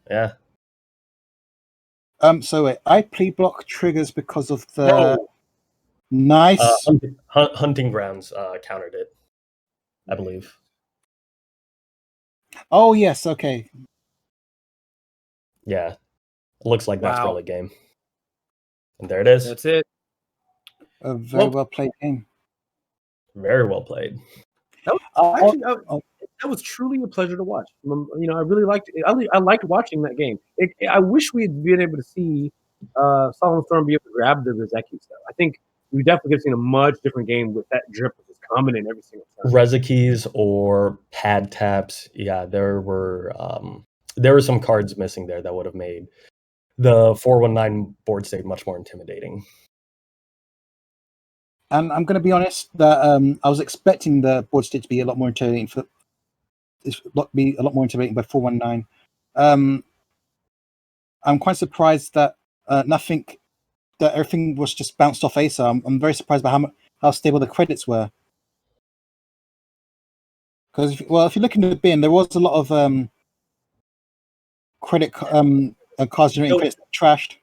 Yeah. So wait, I plea block triggers because of the nice Hunting Grounds countered it, I believe. Oh yes, okay. Yeah, it looks like that's early game, and there it is. That's it. A very well played game. Very well played. That was truly a pleasure to watch. You know, I really liked it. I liked watching that game. I wish we had been able to see Solemn Storm be able to grab the Rizeki stuff. I think we definitely could have seen a much different game with that drip of his common in every single turn. Reza keys or pad taps. Yeah, there were some cards missing there that would have made the 419 board state much more intimidating. And I'm going to be honest that I was expecting the board state to be a lot more intimidating be a lot more intimidating by 419. I'm quite surprised that everything was just bounced off Acer. I'm very surprised by how stable the credits were. Because if you look in the bin, there was a lot of credit cards generating credits that trashed.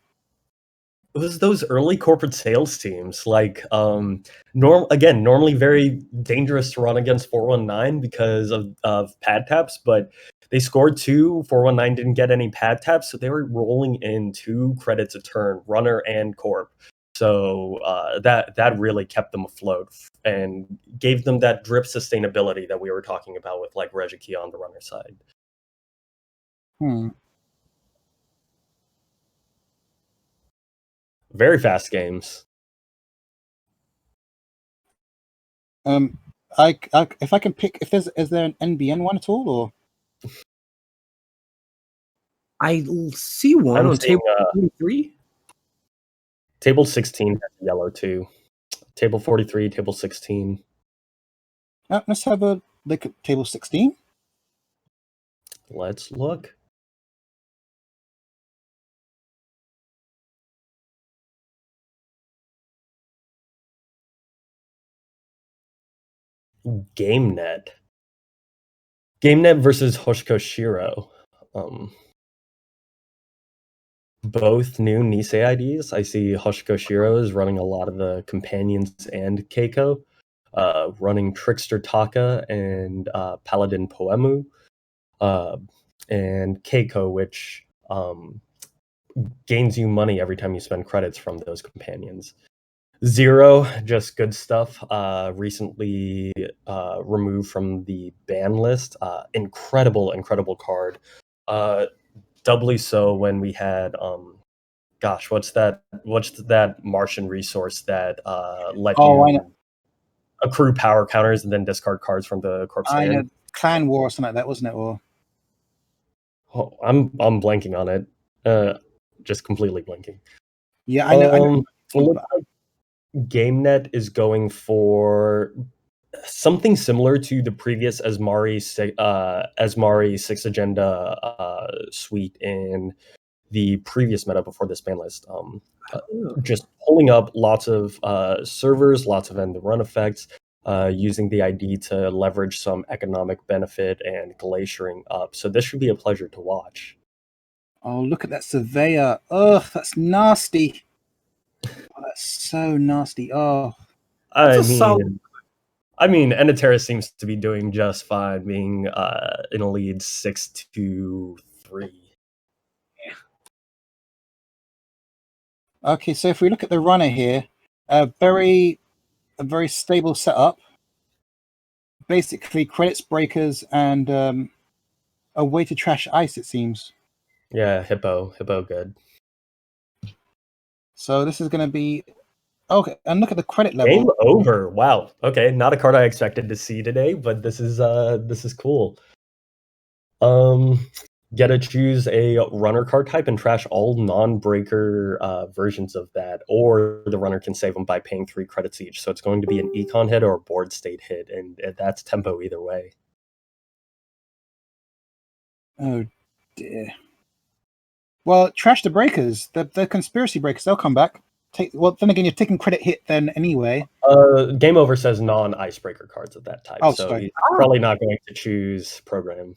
It was those early corporate sales teams, like normally very dangerous to run against 419 because of pad taps, but they scored 2. 419 didn't get any pad taps, so they were rolling in 2 credits a turn, runner and corp. So that really kept them afloat and gave them that drip sustainability that we were talking about with like Reggie on the runner side. Very fast games. If I can pick, is there an NBN one at all, or? I see one on table 43. Table 16 has yellow too. Table 43, table 16. Let's have a look at table 16. Let's look. GameNet versus Hoshiko Shiro. Both new Nisei IDs. I see Hoshiko Shiro is running a lot of the companions and Keiko, running Trickster Taka and Paladin Poemu, and Keiko, which gains you money every time you spend credits from those companions. Zero, just good stuff. Recently removed from the ban list. Incredible card. Doubly so when we had what's that Martian resource that let you accrue power counters and then discard cards from the corpse hand? I know, Clan War or something like that, wasn't it? Or I'm blanking on it. Just completely blanking. Yeah, I know. GameNet is going for something similar to the previous Asmari 6 agenda suite in the previous meta before this ban list. Just pulling up lots of servers, lots of end the run effects, using the ID to leverage some economic benefit and glaciering up. So this should be a pleasure to watch. Oh, look at that Surveyor. Ugh, that's nasty. Oh, that's so nasty. Oh, I mean, Eniterra seems to be doing just fine, being in a lead 6-3. Okay, so if we look at the runner here, a very stable setup. Basically, credits, breakers, and a way to trash ice. It seems. Yeah, Hippo, good. So this is going to be okay. And look at the credit level. Game over. Wow. Okay, not a card I expected to see today, but this is cool. Get to choose a runner card type and trash all non-breaker versions of that, or the runner can save them by paying 3 credits each. So it's going to be an econ hit or a board state hit, and that's tempo either way. Oh dear. Well, trash the breakers. The conspiracy breakers. They'll come back. Then again, you're taking credit hit then anyway. Game over says non-icebreaker cards of that type, so sorry. He's probably not going to choose program.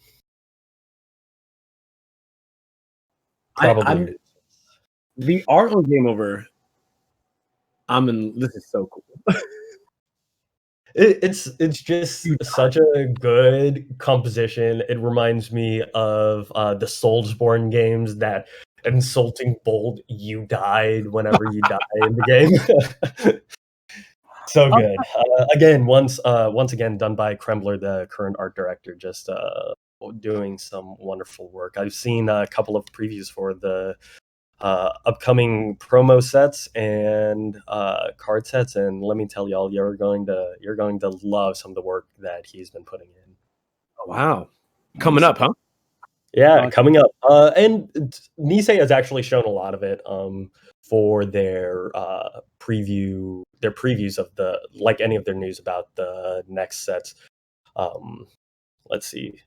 Probably. The art on Game Over. This is so cool. It's just such a good composition. It reminds me of the Soulsborne games, that insulting bold "you died" whenever you die in the game. So good. Again, once again done by Krembler, the current art director, just doing some wonderful work. I've seen a couple of previews for the upcoming promo sets and card sets, and let me tell y'all, you're going to love some of the work that he's been putting in. Oh, wow. Coming up, huh? Yeah, coming up. And Nisei has actually shown a lot of it for their previews of the, like any of their news about the next sets. Let's see.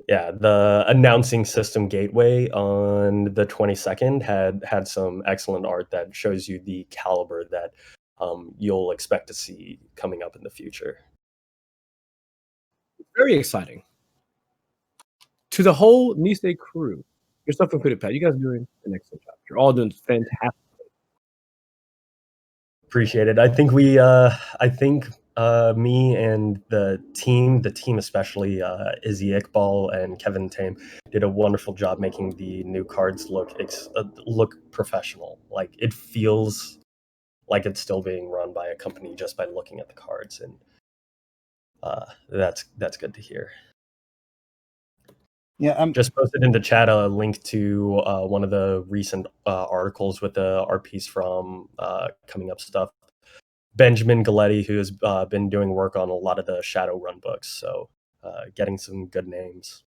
Yeah, the announcing system gateway on the 22nd had some excellent art that shows you the caliber that you'll expect to see coming up in the future. Very exciting. To the whole Nisei crew, yourself included, Pat, you guys are doing an excellent job. You're all doing fantastic. Appreciate it. I think me and the team especially, Izzy Iqbal and Kevin Tame, did a wonderful job making the new cards look professional. Like, it feels like it's still being run by a company just by looking at the cards, and that's good to hear. Yeah, just posted in the chat a link to one of the recent articles with the art piece from coming up stuff. Benjamin Galletti, who has been doing work on a lot of the Shadowrun books, so getting some good names.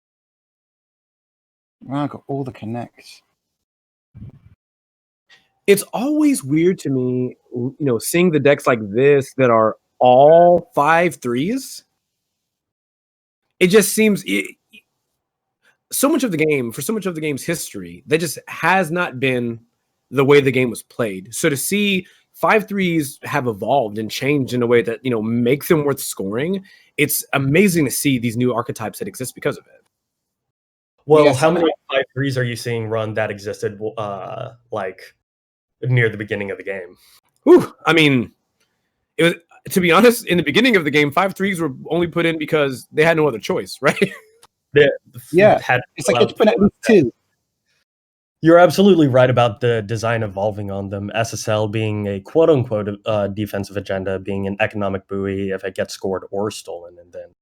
I got all the connects. It's always weird to me, seeing the decks like this that are all 5/3s. It just seems so much of the game's history, that just has not been the way the game was played. So to see 5/3s have evolved and changed in a way that make them worth scoring, it's amazing to see these new archetypes that exist because of it. Well, yes, how many 5/3s are you seeing run that existed like near the beginning of the game? Whew, I mean, it was, to be honest, in the beginning of the game, 5/3s were only put in because they had no other choice, right? Yeah, it's like it's put at least 2. You're absolutely right about the design evolving on them. SSL being a quote-unquote defensive agenda, being an economic buoy if it gets scored or stolen, and then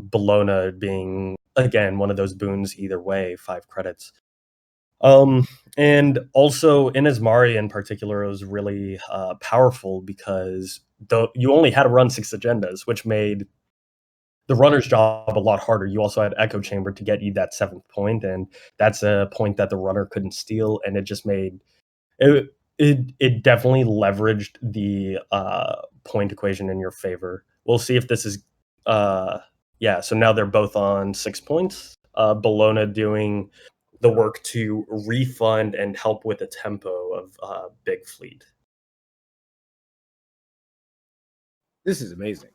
Bologna being, again, one of those boons either way, 5 credits. And also Inez Mari in particular was really powerful because you only had to run 6 agendas, which made the runner's job a lot harder. You also had Echo Chamber to get you that 7th point, and that's a point that the runner couldn't steal, and it just made it definitely leveraged the point equation in your favor. We'll see if this is so now they're both on 6 points. Bologna doing the work to refund and help with the tempo of Big Fleet. This is amazing.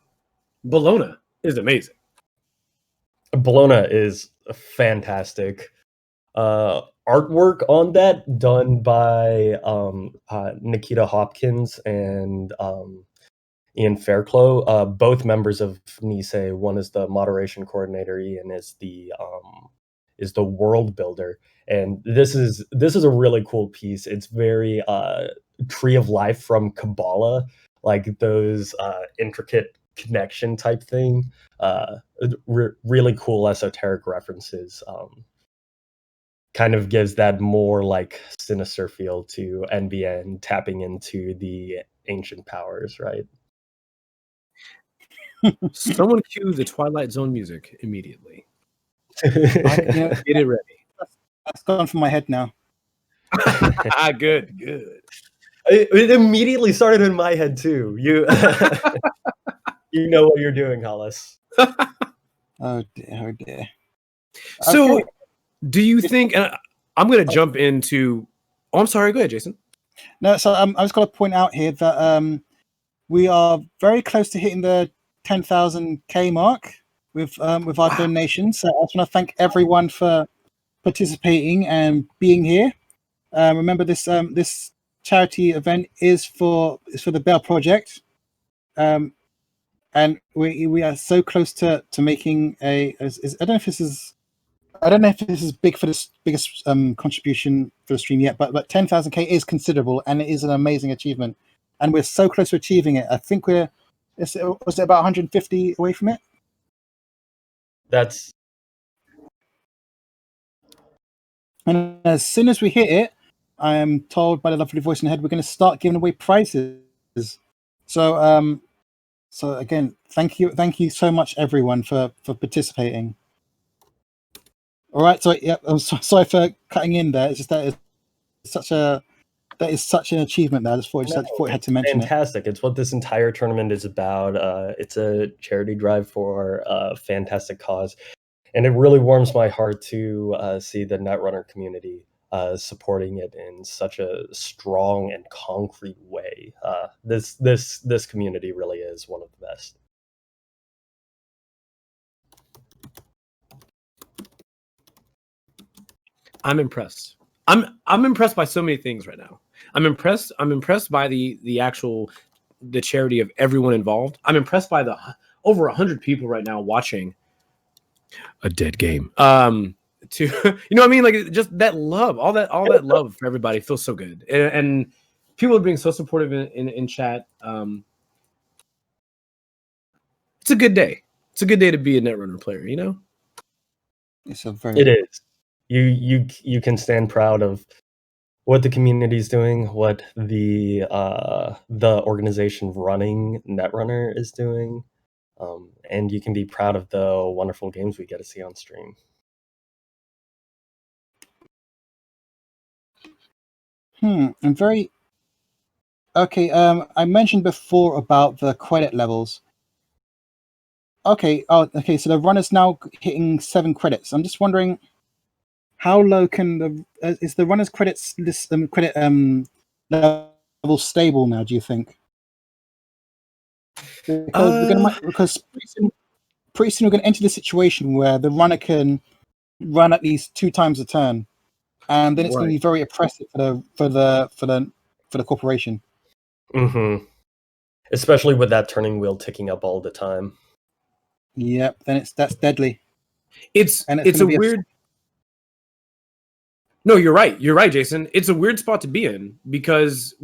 Bologna is amazing. Bologna is fantastic. Artwork on that done by Nikita Hopkins and Ian Fairclough, both members of Nisei. One is the moderation coordinator, Ian is the world builder, and this is a really cool piece. It's very Tree of Life from Kabbalah, like those intricate connection type thing. Really cool esoteric references. Kind of gives that more like sinister feel to NBN tapping into the ancient powers, right? Someone cue the Twilight Zone music immediately. Get it ready. That's gone from my head now. Good. It immediately started in my head too. You you know what you're doing, Hollis. Oh dear. So, do you think? And I'm going to jump into. Oh, I'm sorry. Go ahead, Jason. No, so I was going to point out here that we are very close to hitting the 10,000K mark with our donations. So I just want to thank everyone for participating and being here. Remember, this charity event is for the Bell Project, and we are so close to making I don't know if this is big for the biggest contribution for the stream yet, but 10,000K is considerable and it is an amazing achievement, and we're so close to achieving it. I think was it about 150 away from it? That's. And as soon as we hit it, I am told by the lovely voice in the head we're going to start giving away prizes. So so again, thank you so much everyone for participating. All right, so yeah, I'm sorry for cutting in there. It's just that is such an achievement there. I just thought I had to mention fantastic. It's what this entire tournament is about. It's a charity drive for a fantastic cause, and it really warms my heart to see the Netrunner community supporting it in such a strong and concrete way. This community really is one of the best. I'm impressed. I'm impressed by so many things right now. I'm impressed by the actual the charity of everyone involved. I'm impressed by the over 100 people right now watching a dead game. To you know what I mean? Like just that love, all that love for everybody feels so good, and people are being so supportive in chat. It's a good day. It's a good day to be a Netrunner player. You know, It is. You can stand proud of what the community is doing, what the organization running Netrunner is doing, and you can be proud of the wonderful games we get to see on stream. I'm very okay. I mentioned before about the credit levels. Okay. Oh, okay. So the runner's now hitting 7 credits. I'm just wondering, how low can is the runner's credits credit level stable now? Do you think? Because pretty soon we're going to enter the situation where the runner can run at least 2 times a turn, and then it's going to be very oppressive for the corporation. Mm-hmm. Especially with that turning wheel ticking up all the time. Yep, then that's deadly. It's a weird. No, you're right. You're right, Jason. It's a weird spot to be in because,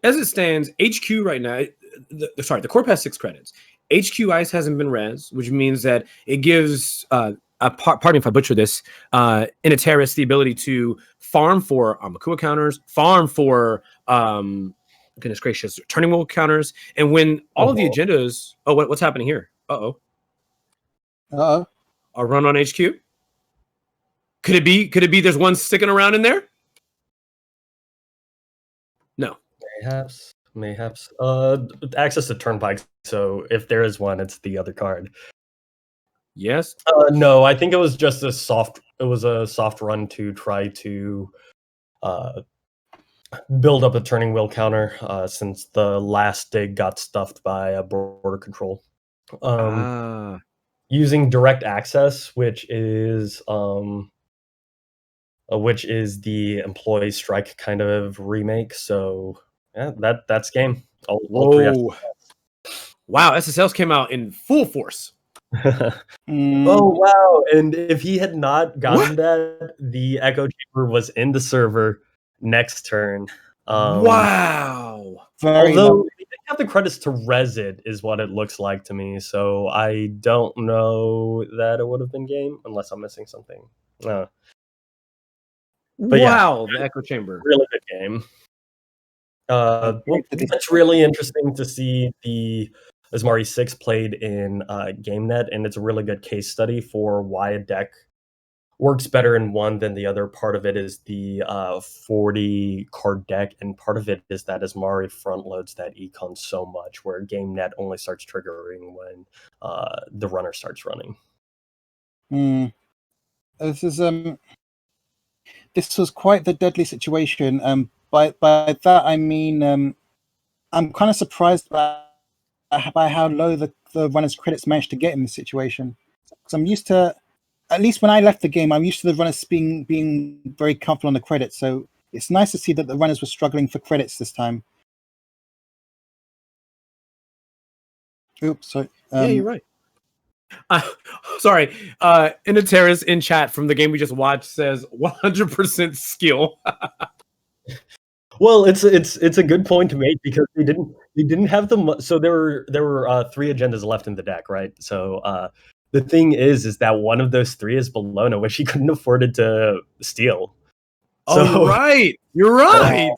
as it stands, HQ right now. The corp has 6 credits. HQ Ice hasn't been res, which means that it gives. Pardon me if I butcher this. Initeris the ability to farm for Makua counters, farm for goodness gracious, turning wheel counters, and when all of the agendas. Oh, what's happening here? A run on HQ. Could it be there's one sticking around in there? No. Mayhaps. Access to turnpike, so if there is one, it's the other card. Yes. No, I think it was just a soft run to try to build up a turning wheel counter since the last dig got stuffed by a border control. Using direct access, which is the employee strike kind of remake. So yeah, that's game. All 3 wow, SSLs came out in full force. Oh wow! And if he had not gotten that, the echo chamber was in the server next turn. Wow! Although they didn't have the credits to res it, is what it looks like to me. So I don't know that it would have been game unless I'm missing something. But wow, the echo chamber, really good game. It's really interesting to see the Asmari 6 played in GameNet, and it's a really good case study for why a deck works better in one than the other. Part of it is the 40 card deck, and part of it is that Asmari front loads that econ so much, where GameNet only starts triggering when the runner starts running. This was quite the deadly situation. By that I mean, I'm kind of surprised by how low the runner's credits managed to get in this situation. Because I'm used to, at least when I left the game, I'm used to the runners being very comfortable on the credits. So it's nice to see that the runners were struggling for credits this time. Oops, sorry. Yeah, you're right. Sorry. Initeris in chat from the game we just watched says 100% skill. Well, it's a good point to make because they didn't have the so there were 3 agendas left in the deck, right? So the thing is that one of those 3 is Bologna, which he couldn't afford it to steal. Oh, So, you're right. You're right.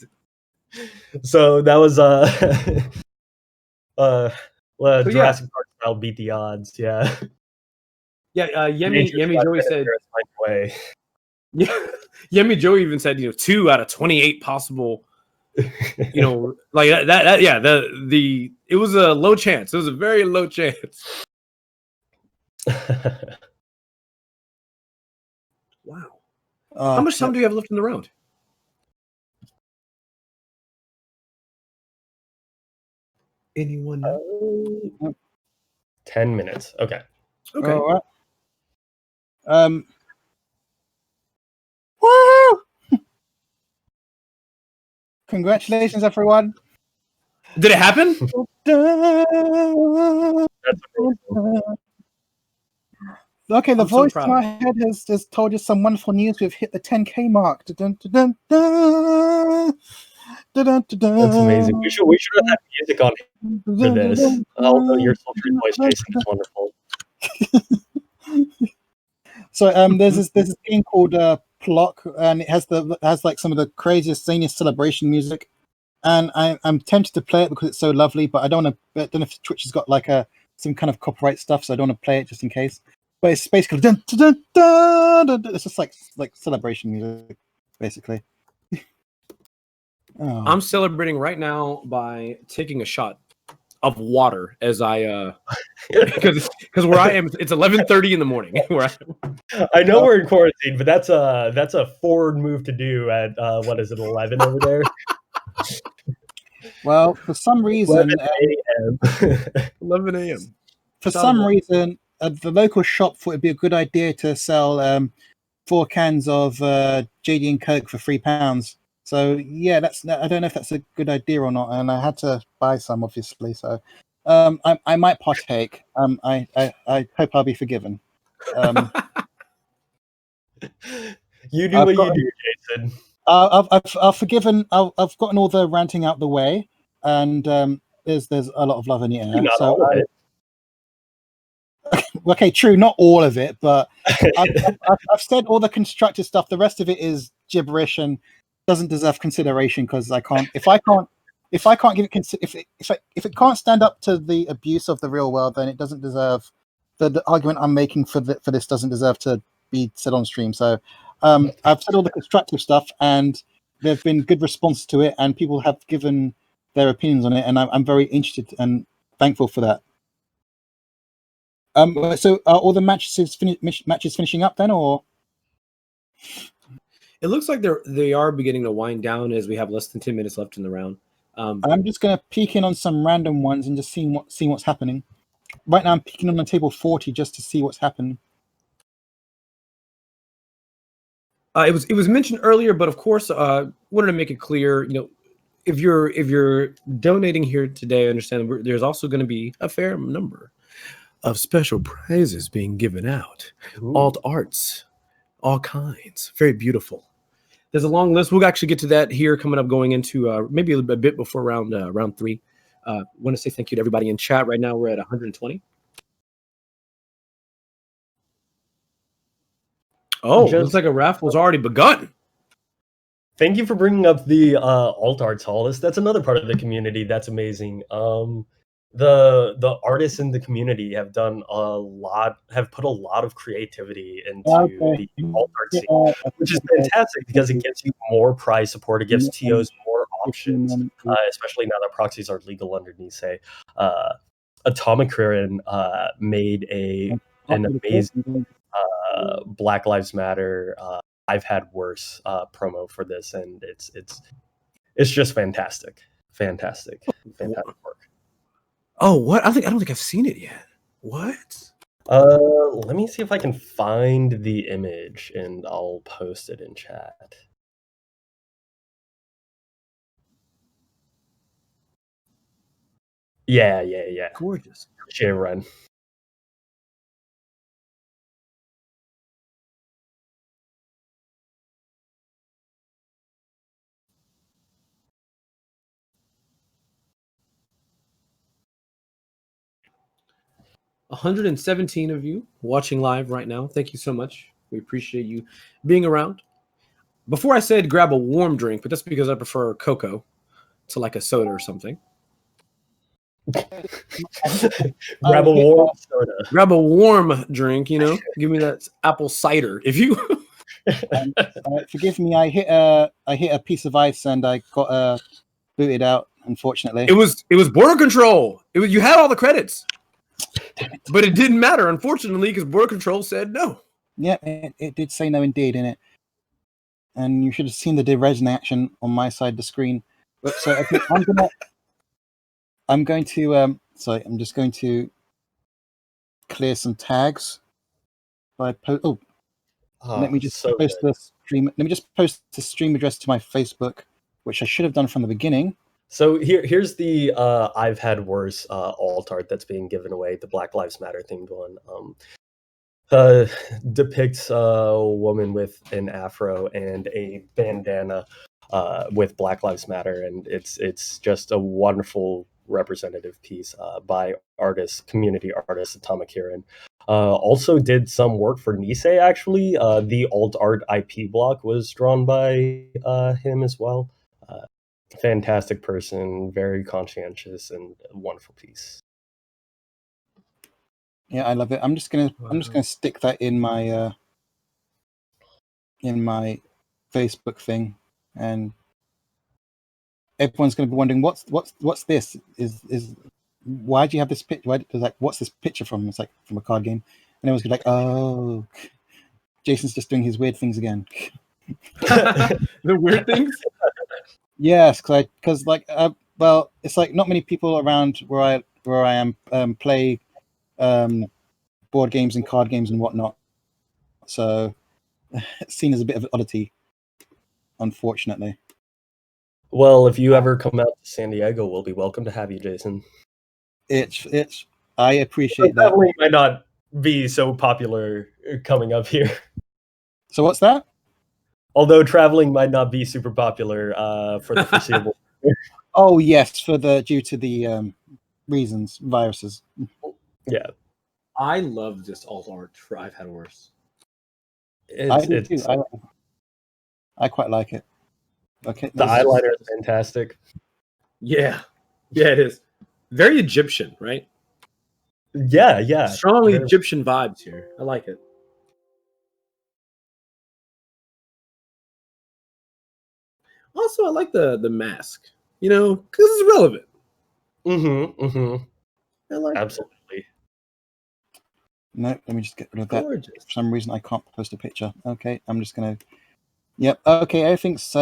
so that was well, So, yeah. Jurassic Park style beat the odds. Yeah. Yeah, Yemi Nature's Yemi left Joey in a said. Ferris Bueller way. Yeah, Yemi Joey even said 2 out of 28 possible. Like that. Yeah, the it was a low chance. It was a very low chance. Wow. How much time do you have left in the round? Anyone know? 10 minutes. Okay. Okay. All right. Woo! Congratulations, everyone. Did it happen? That's amazing. Okay, the I'm so voice proud. in our head has told us some wonderful news. We've hit the 10K mark. That's amazing. We should have had music on for this. Although your sultry voice, Jason, is wonderful. So there's this game called Plock, and it has like some of the craziest, zaniest celebration music. And I'm tempted to play it because it's so lovely, but I don't know if Twitch has got like some kind of copyright stuff, so I don't want to play it just in case. But it's basically dun, dun, dun, dun, dun. It's just like celebration music, basically. Oh. I'm celebrating right now by taking a shot of water as I because where I am it's 11:30 in the morning. Where I know we're in quarantine, but that's a forward move to do at what is it, 11 over there? Well, for some reason, 11 a.m. For some reason, the local shop thought it'd be a good idea to sell 4 cans of JD and Coke for £3. So yeah, I don't know if that's a good idea or not, and I had to buy some, obviously. So I might partake. I hope I'll be forgiven. You do what you do, Jason. I've forgiven. I've gotten all the ranting out the way, and there's a lot of love in the air. Not so all of it. Okay, true, not all of it, but I've said all the constructive stuff. The rest of it is gibberish and doesn't deserve consideration because I can't. If I can't give it if it can't stand up to the abuse of the real world, then it doesn't deserve the argument I'm making for this doesn't deserve to be said on stream. So I've said all the constructive stuff, and there've been good response to it, and people have given their opinions on it, and I'm very interested and thankful for that. So are all the matches finishing up then, or? It looks like they are beginning to wind down as we have less than 10 minutes left in the round. I'm just going to peek in on some random ones and just seeing what's happening. Right now, I'm peeking on the table 40 just to see what's happening. It was mentioned earlier, but of course, wanted to make it clear. If you're donating here today, I understand there's also going to be a fair number of special prizes being given out. Ooh. Alt arts, all kinds, very beautiful. There's a long list. We'll actually get to that here coming up, going into maybe a bit before round 3. Want to say thank you to everybody in chat. Right now we're at 120. Oh, looks like a raffle's already begun. Thank you for bringing up the alt arts hall. That's another part of the community that's amazing. The artists in the community have put a lot of creativity into the alt art scene, which is fantastic because it gives you more prize support. It gives TOs more options, especially now that proxies are legal underneath. Say, Atomic Current made an amazing Black Lives Matter. I've had worse promo for this, and it's just fantastic work. Oh, what? I don't think I've seen it yet. What? Let me see if I can find the image, and I'll post it in chat. Yeah. Gorgeous. Jay Run. $117 of you watching live right now. Thank you so much. We appreciate you being around. Before I said grab a warm drink, but that's because I prefer cocoa to like a soda or something. Grab a warm soda. Grab a warm drink, you know. Give me that apple cider, if you. Forgive me, I hit a piece of ice and I got booted out. Unfortunately, It was border control. You had all the credits, but it didn't matter, unfortunately, because border control said no. Yeah, it did say no indeed in it, and you should have seen the DeRes action on my side of the screen. But so okay, I'm going to sorry, I'm just going to clear some tags by let me just post the stream. Let me just post the stream address to my Facebook, which I should have done from the beginning. So here's the I've had worse alt art that's being given away, the Black Lives Matter themed one. Depicts a woman with an afro and a bandana with Black Lives Matter, and it's just a wonderful representative piece by community artist Atomic Kieran. Also did some work for Nisei, actually. The alt art IP block was drawn by him as well. Fantastic person, very conscientious, and a wonderful piece. Yeah, I love it. I'm just gonna stick that in my Facebook thing, and everyone's gonna be wondering what's this? Is why do you have this picture? What's this picture from? It's like from a card game, and everyone's gonna be like, oh, Jason's just doing his weird things again. The weird things. Yes, because well, it's like not many people around where I am play board games and card games and whatnot. So it's seen as a bit of an oddity, unfortunately. Well, if you ever come out to San Diego, we'll be welcome to have you, Jason. It's I appreciate that. Definitely might not be so popular coming up here. So what's that? Although traveling might not be super popular for the foreseeable. Oh yes, due to the reasons, viruses. Yeah, I love this alt art for I've had worse. I do too. I quite like it. Okay, the eyeliner is fantastic. Yeah, it is very Egyptian, right? Yeah. Strongly Egyptian vibes here. I like it. Also, I like the mask. You know, because it's relevant. I like Absolutely. No, let me just get rid of that. Gorgeous. For some reason, I can't post a picture. Okay, I'm just gonna. Yep. Okay, everything's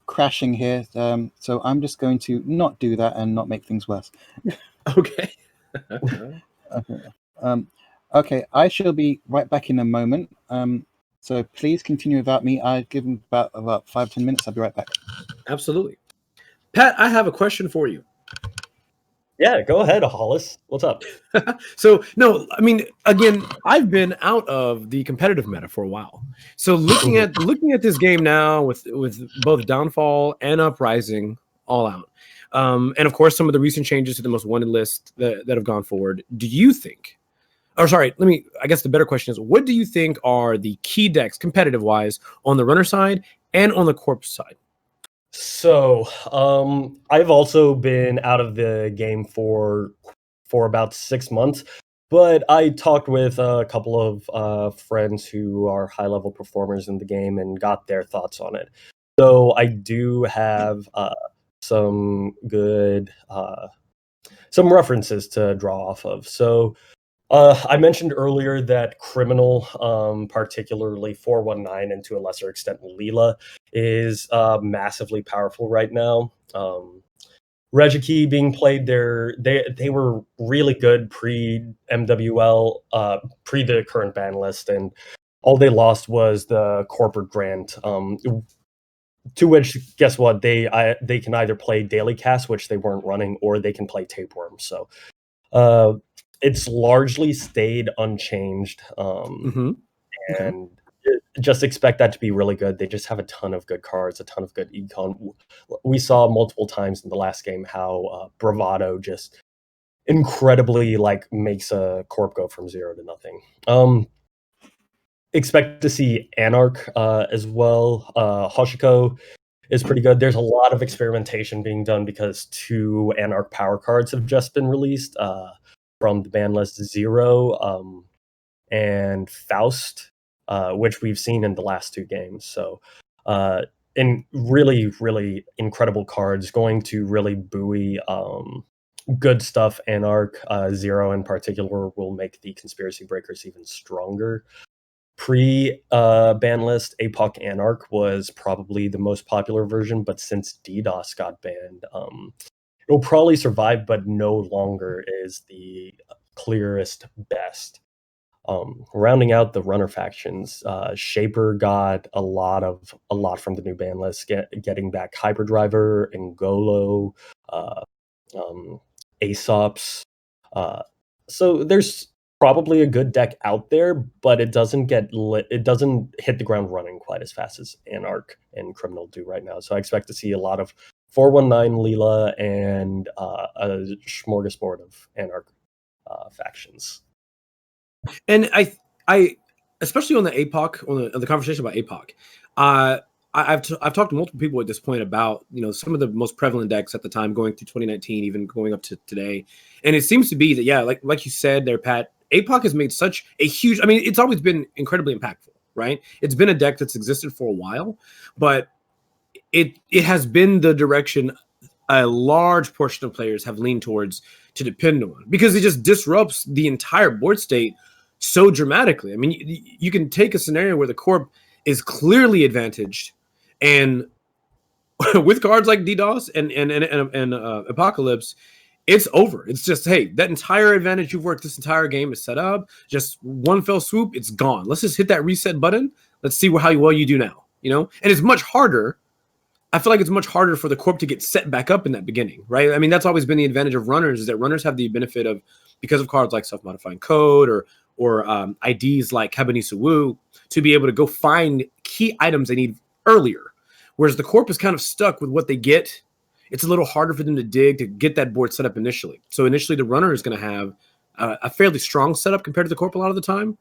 crashing here. So I'm just going to not do that and not make things worse. Okay. Okay. Okay, I shall be right back in a moment. So please continue without me. I give them about 5-10 minutes. I'll be right back. Absolutely. Pat, I have a question for you. Yeah, go ahead, Hollis. What's up? So, no, I mean, again, I've been out of the competitive meta for a while. So looking at this game now with both Downfall and Uprising all out, and of course some of the recent changes to the most wanted list that have gone forward, do you think, or sorry, I guess the better question is, what do you think are the key decks competitive wise on the runner side and on the corpse side? So, I've also been out of the game for about 6 months, but I talked with a couple of friends who are high-level performers in the game and got their thoughts on it. So I do have some good some references to draw off of. So I mentioned earlier that Criminal, particularly 419 and to a lesser extent Leela, is massively powerful right now. Regiki being played there, they were really good pre-MWL, pre the current ban list, and all they lost was the corporate grant. To which, guess what? They can either play Daily Cast, which they weren't running, or they can play Tapeworm. So it's largely stayed unchanged, and just expect that to be really good. They just have a ton of good cards, a ton of good econ. We saw multiple times in the last game how Bravado just incredibly makes a corp go from 0 to nothing. expect to see Anarch as well. Hoshiko is pretty good. There's a lot of experimentation being done because 2 Anarch power cards have just been released from the ban list, Zero and Faust, which we've seen in the last 2 games. So and really, really incredible cards, going to really buoy good stuff. Anarch Zero in particular will make the Conspiracy Breakers even stronger. Ban list, APOC Anarch was probably the most popular version, but since DDoS got banned, it'll probably survive, but no longer is the clearest best. Rounding out the runner factions, Shaper got a lot from the new ban list, getting back Hyperdriver, Ngolo, Aesops. So there's probably a good deck out there, but it doesn't hit the ground running quite as fast as Anarch and Criminal do right now. So I expect to see a lot of 419 Leela and a smorgasbord of Anarch factions. And I especially on the APOC, on the conversation about APOC, I've talked to multiple people at this point about, you know, some of the most prevalent decks at the time going through 2019, even going up to today, and it seems to be that, yeah, like you said there, Pat, APOC has made such a huge. I mean, it's always been incredibly impactful, right? It's been a deck that's existed for a while, but it has been the direction a large portion of players have leaned towards to depend on, because it just disrupts the entire board state so dramatically. I mean, you can take a scenario where the Corp is clearly advantaged, and with cards like DDoS and Apocalypse, it's over. It's just, hey, that entire advantage you've worked this entire game is set up. Just one fell swoop, it's gone. Let's just hit that reset button. Let's see how well you do now. You know, and it's much harder. I feel like it's much harder for the Corp to get set back up in that beginning, right? I mean, that's always been the advantage of runners, is that runners have the benefit of, because of cards like self-modifying code or IDs like Cabernet Wu, to be able to go find key items they need earlier. Whereas the Corp is kind of stuck with what they get. It's a little harder for them to dig to get that board set up initially. So initially, the runner is going to have a fairly strong setup compared to the Corp a lot of the time.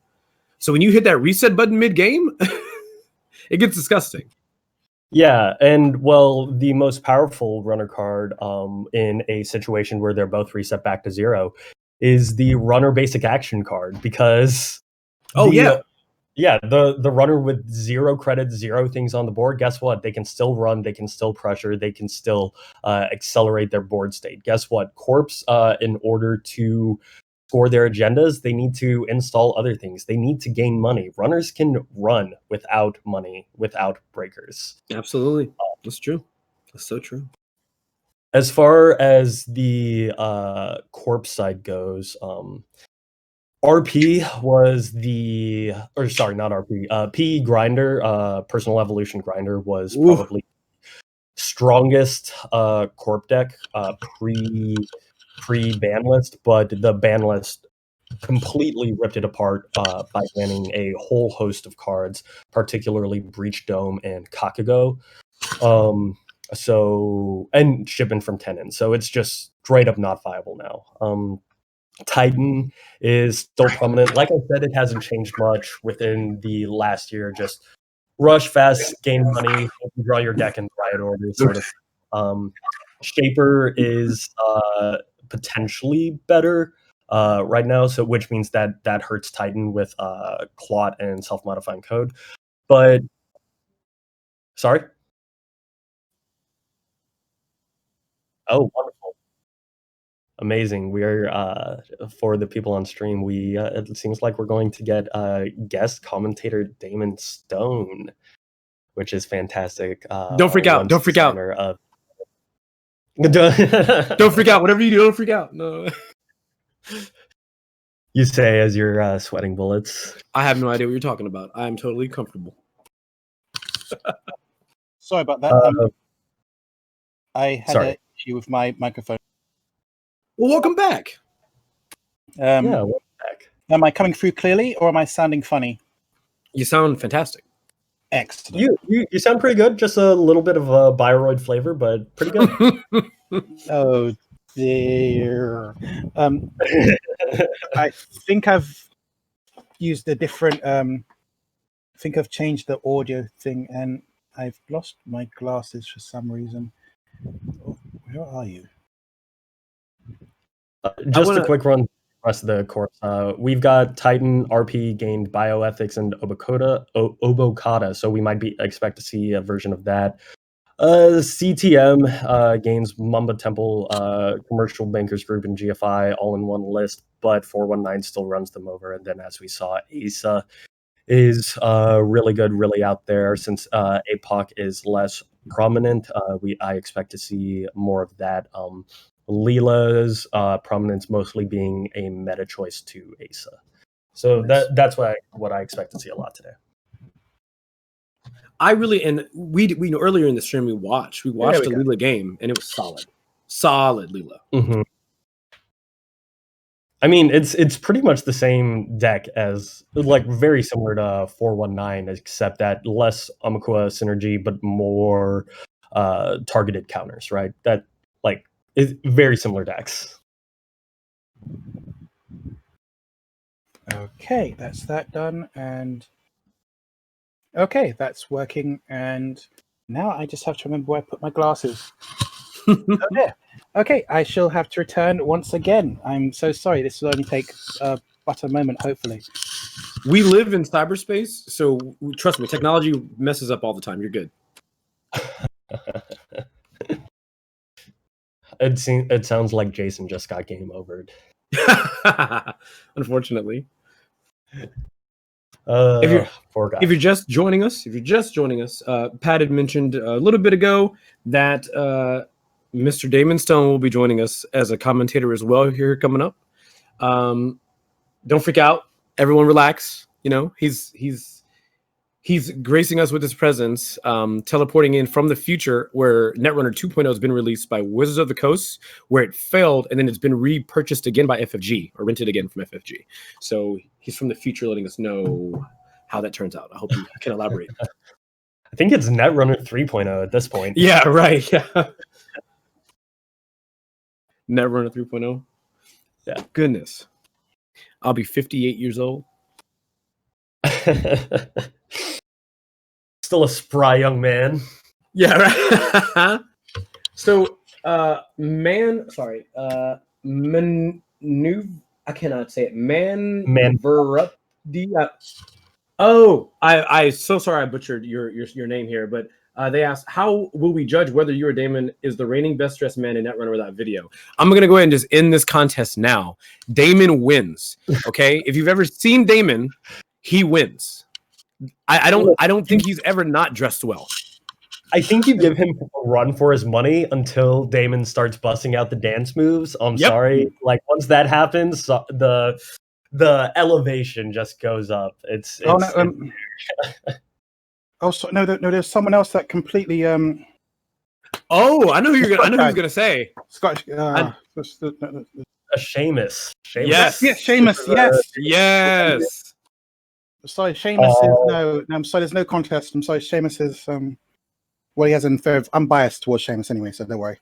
So when you hit that reset button mid-game, it gets disgusting. Yeah, and well, the most powerful runner card in a situation where they're both reset back to 0 is the runner basic action card, because the runner with 0 credits, 0 things on the board, guess what? They can still run, they can still pressure, they can still accelerate their board state. Guess what? Corps, in order to score their agendas, they need to install other things. They need to gain money. Runners can run without money, without breakers. Absolutely. That's true. That's so true. As far as the Corp side goes, RP was not RP. PE Grinder, Personal Evolution Grinder, was probably strongest Corp deck pre ban list, but the ban list completely ripped it apart by banning a whole host of cards, particularly Breach Dome and Kakago. And Shipping from Tenon. So it's just straight up not viable now. Titan is still prominent. Like I said, it hasn't changed much within the last year. Just rush fast, gain money, draw your deck in riot order, sort of. Shaper is potentially better right now, so which means that hurts Titan with Clot and self-modifying code. But sorry. Oh, wonderful. Amazing. We are, for the people on stream, we it seems like we're going to get guest commentator Damon Stone, which is fantastic. Don't freak out. Don't freak out. Don't freak out. Whatever you do, don't freak out. No. You say as you're sweating bullets. I have no idea what you're talking about. I am totally comfortable. Sorry about that. I had an issue with my microphone. Well, welcome back. Welcome back. Am I coming through clearly, or am I sounding funny? You sound fantastic. Excellent. You sound pretty good. Just a little bit of a Bioroid flavor, but pretty good. Oh dear. I think I've used a different I think I've changed the audio thing, and I've lost my glasses for some reason. Oh, where are you? Just wanna- a quick run. Rest of the course. We've got Titan, RP gained bioethics, and Obokata, so we might expect to see a version of that. CTM gains Mamba Temple, Commercial Bankers Group, and GFI all in one list, but 419 still runs them over. And then, as we saw, ASA is really good, really out there. Since APOC is less prominent, I expect to see more of that. Leela's prominence mostly being a meta choice to ASA. So that's what I expect to see a lot today. We know earlier in the stream we watched a Leela game, and it was solid Leela. Mm-hmm. I mean, it's pretty much the same deck as, like, very similar to 419, except that less Amakua synergy, but more targeted counters, right? That, like, is very similar decks. Okay, that's that done, and okay, that's working. And now I just have to remember where I put my glasses. Okay, I shall have to return once again. I'm so sorry. This will only take but a moment, hopefully. We live in cyberspace, so trust me, technology messes up all the time. You're good. It sounds like Jason just got game overed. Unfortunately. If you're just joining us, Pat had mentioned a little bit ago that Mr. Damon Stone will be joining us as a commentator as well here coming up. Don't freak out, everyone. Relax. You know, he's gracing us with his presence, teleporting in from the future where Netrunner 2.0 has been released by Wizards of the Coast, where it failed, and then it's been repurchased again by FFG, or rented again from FFG. So he's from the future letting us know how that turns out. I hope you can elaborate. I think it's Netrunner 3.0 at this point. Yeah, right. Yeah. Netrunner 3.0. Yeah. Goodness. I'll be 58 years old. Still a spry young man. Yeah, right. So, I cannot say it. I so sorry I butchered your name here, but they asked, how will we judge whether you or Damon is the reigning best dressed man in Netrunner without video? I'm gonna go ahead and just end this contest now. Damon wins. Okay, if you've ever seen Damon, he wins. I don't think he's ever not dressed well. I think you give him a run for his money until Damon starts busting out the dance moves. I'm sorry, like once that happens, the elevation just goes up. There's someone else that completely. I know who you're gonna say. Scottish. Seamus. Yes. Yes, Seamus. Yes. Yes. Sorry, Seamus is no. I'm sorry. There's no contest. I'm sorry. Seamus is well, he has an unfair. I'm biased towards Seamus anyway, so don't worry.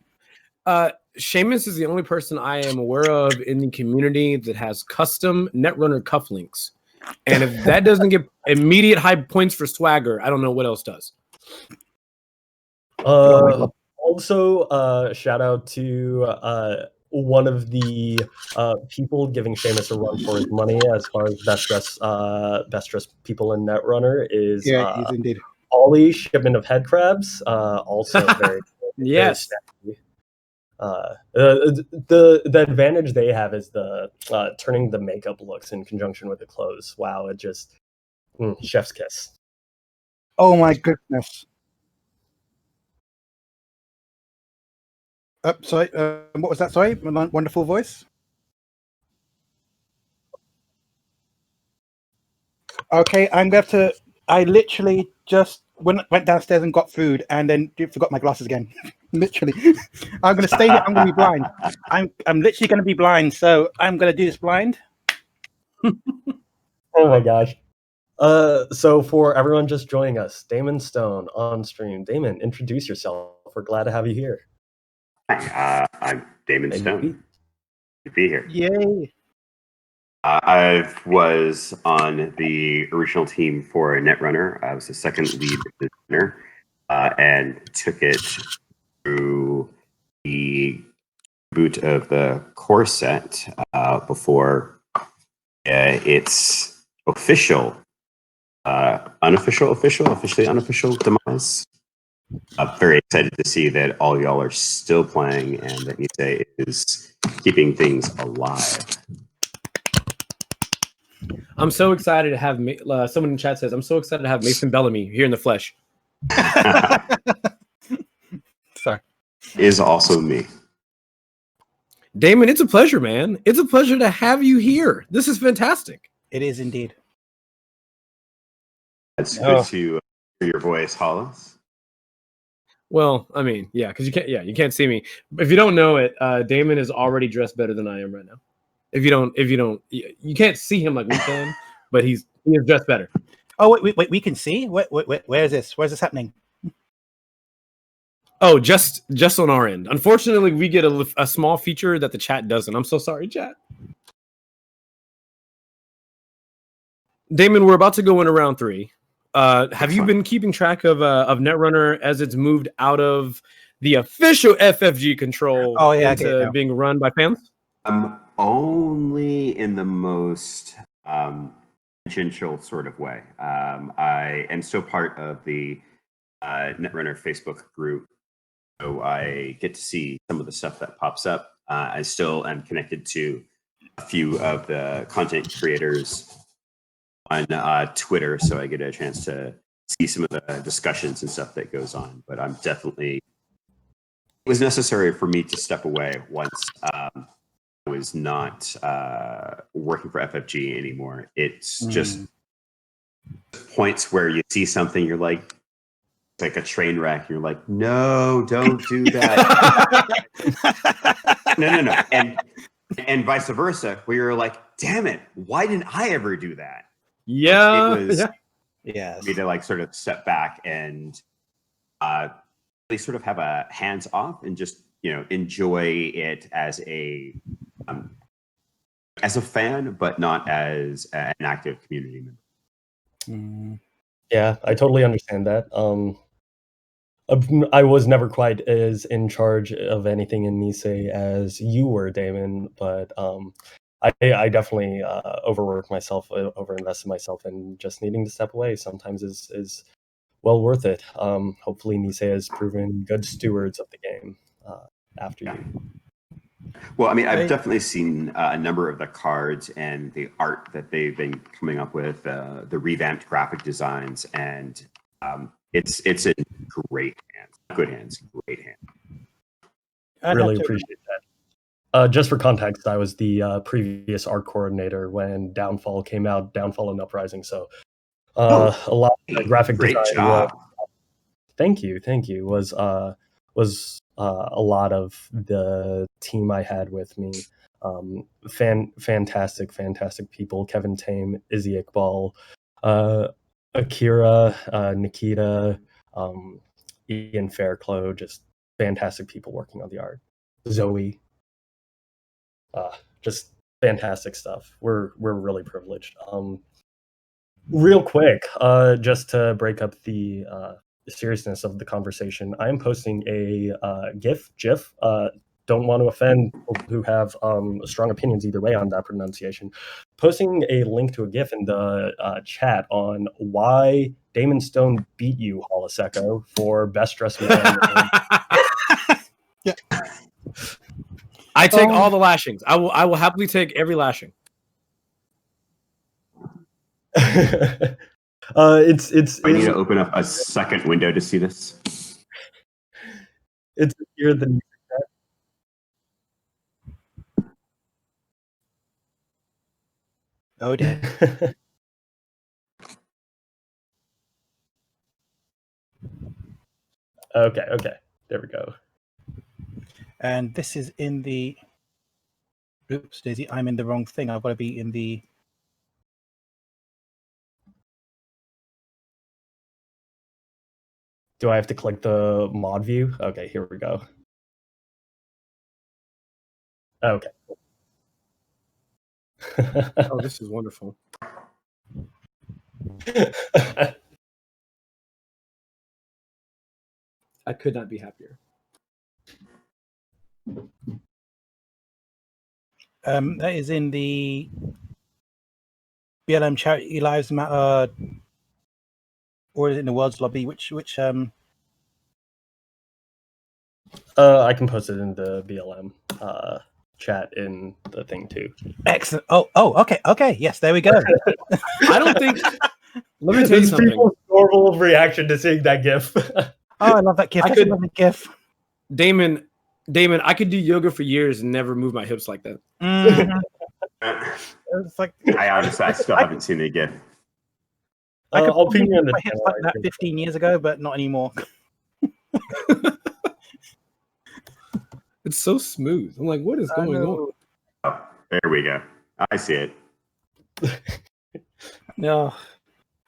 Seamus is the only person I am aware of in the community that has custom Netrunner cufflinks, and if that doesn't get immediate high points for swagger, I don't know what else does. Also, shout out to one of the people giving Seamus a run for his money as far as best dressed people in Netrunner is he's indeed. Ollie, shipment of head crabs, also very yes. Very the advantage they have is the turning the makeup looks in conjunction with the clothes. Wow, it just chef's kiss. Oh my goodness. Sorry, what was that? Sorry, wonderful voice. Okay, I'm going to. I literally just went downstairs and got food, and then forgot my glasses again. Literally, I'm going to stay here. I'm going to be blind. I'm literally going to be blind. So I'm going to do this blind. Oh my gosh. So for everyone just joining us, Damon Stone on stream. Damon, introduce yourself. We're glad to have you here. Hi, I'm Damon Stone. Good to be here. Yay. I was on the original team for Netrunner. I was the second lead designer and took it through the boot of the core set before its officially unofficial demise. I'm very excited to see that all y'all are still playing and that Nisei is keeping things alive. I'm so excited to have someone in chat says, I'm so excited to have Mason Bellamy here in the flesh. Sorry. Is also me. Damon, it's a pleasure, man. It's a pleasure to have you here. This is fantastic. It is indeed. It's good to hear your voice, Hollis. Well, I mean, yeah, because you can't see me. If you don't know it, Damon is already dressed better than I am right now. If you don't, you can't see him like we can, but he is dressed better. Oh, wait, we can see? Where is this? Where's this happening? Oh, just on our end. Unfortunately, we get a small feature that the chat doesn't. I'm so sorry, chat. Damon, we're about to go into round 3. Have you been keeping track of Netrunner as it's moved out of the official FFG control into being run by fans? Only in the most tangential sort of way. I am still part of the Netrunner Facebook group, so I get to see some of the stuff that pops up. I still am connected to a few of the content creators on Twitter, so I get a chance to see some of the discussions and stuff that goes on. But I'm definitely, it was necessary for me to step away once I was not working for FFG anymore. It's just points where you see something, you're like a train wreck. You're like, no, don't do that. no. And vice versa, where you're like, damn it, why didn't I ever do that? Yeah. It was yes. me to like sort of step back and really sort of have a hands off and just, enjoy it as a fan, but not as an active community member. Yeah, I totally understand that. I was never quite as in charge of anything in Nisei as you were, Damon, but I definitely overworked myself, overinvested myself, and just needing to step away sometimes is well worth it. Hopefully Nisei has proven good stewards of the game after you. Well, I mean, I've definitely seen a number of the cards and the art that they've been coming up with, the revamped graphic designs, and it's in great hands. Good hands, great hands. Really appreciate that. Just for context, I was the previous art coordinator when Downfall came out, Downfall and Uprising. So a lot of the graphic design. Job. Thank you. Was a lot of the team I had with me. Fantastic people. Kevin Tame, Izzy Iqbal, Akira, Nikita, Ian Fairclough, just fantastic people working on the art. Zoe, just fantastic stuff. We're really privileged. Real quick, just to break up the seriousness of the conversation, I am posting a GIF. Don't want to offend people who have strong opinions either way on that pronunciation. Posting a link to a GIF in the chat on why Damon Stone beat you, Holosecco, for best dressed man. Yeah. I take all the lashings. I will happily take every lashing. It's I need to open up a second window to see this. It's here the Oh dear. Okay. There we go. And this is in the. Oops, Daisy, I'm in the wrong thing. I've got to be in the. Do I have to click the mod view? Okay, here we go. Okay. Oh, this is wonderful. I could not be happier. That is in the BLM Charity Lives Matter, or is it in the World's Lobby? Which I can post it in the BLM chat in the thing too. excellent. Oh, okay. Yes, there we go. I don't think. Let me tell you This is something. people's normal reaction to seeing that GIF. Oh, I love that GIF. I That's a could- lovely GIF. Damon, I could do yoga for years and never move my hips like that. Mhm. It's like I still haven't seen it again. I could I'll probably ping you in move the my hips channel. like I that think. 15 years ago, but not anymore. It's so smooth. I'm like, what is I going on? know. Oh, there we go. I see it. No.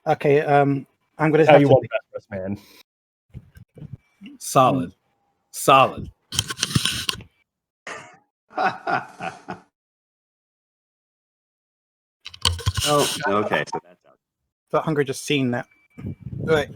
Okay. I'm gonna How have you to. want best man? Solid. Solid. Oh, okay. So that's out. Felt hungry just seeing that. Right.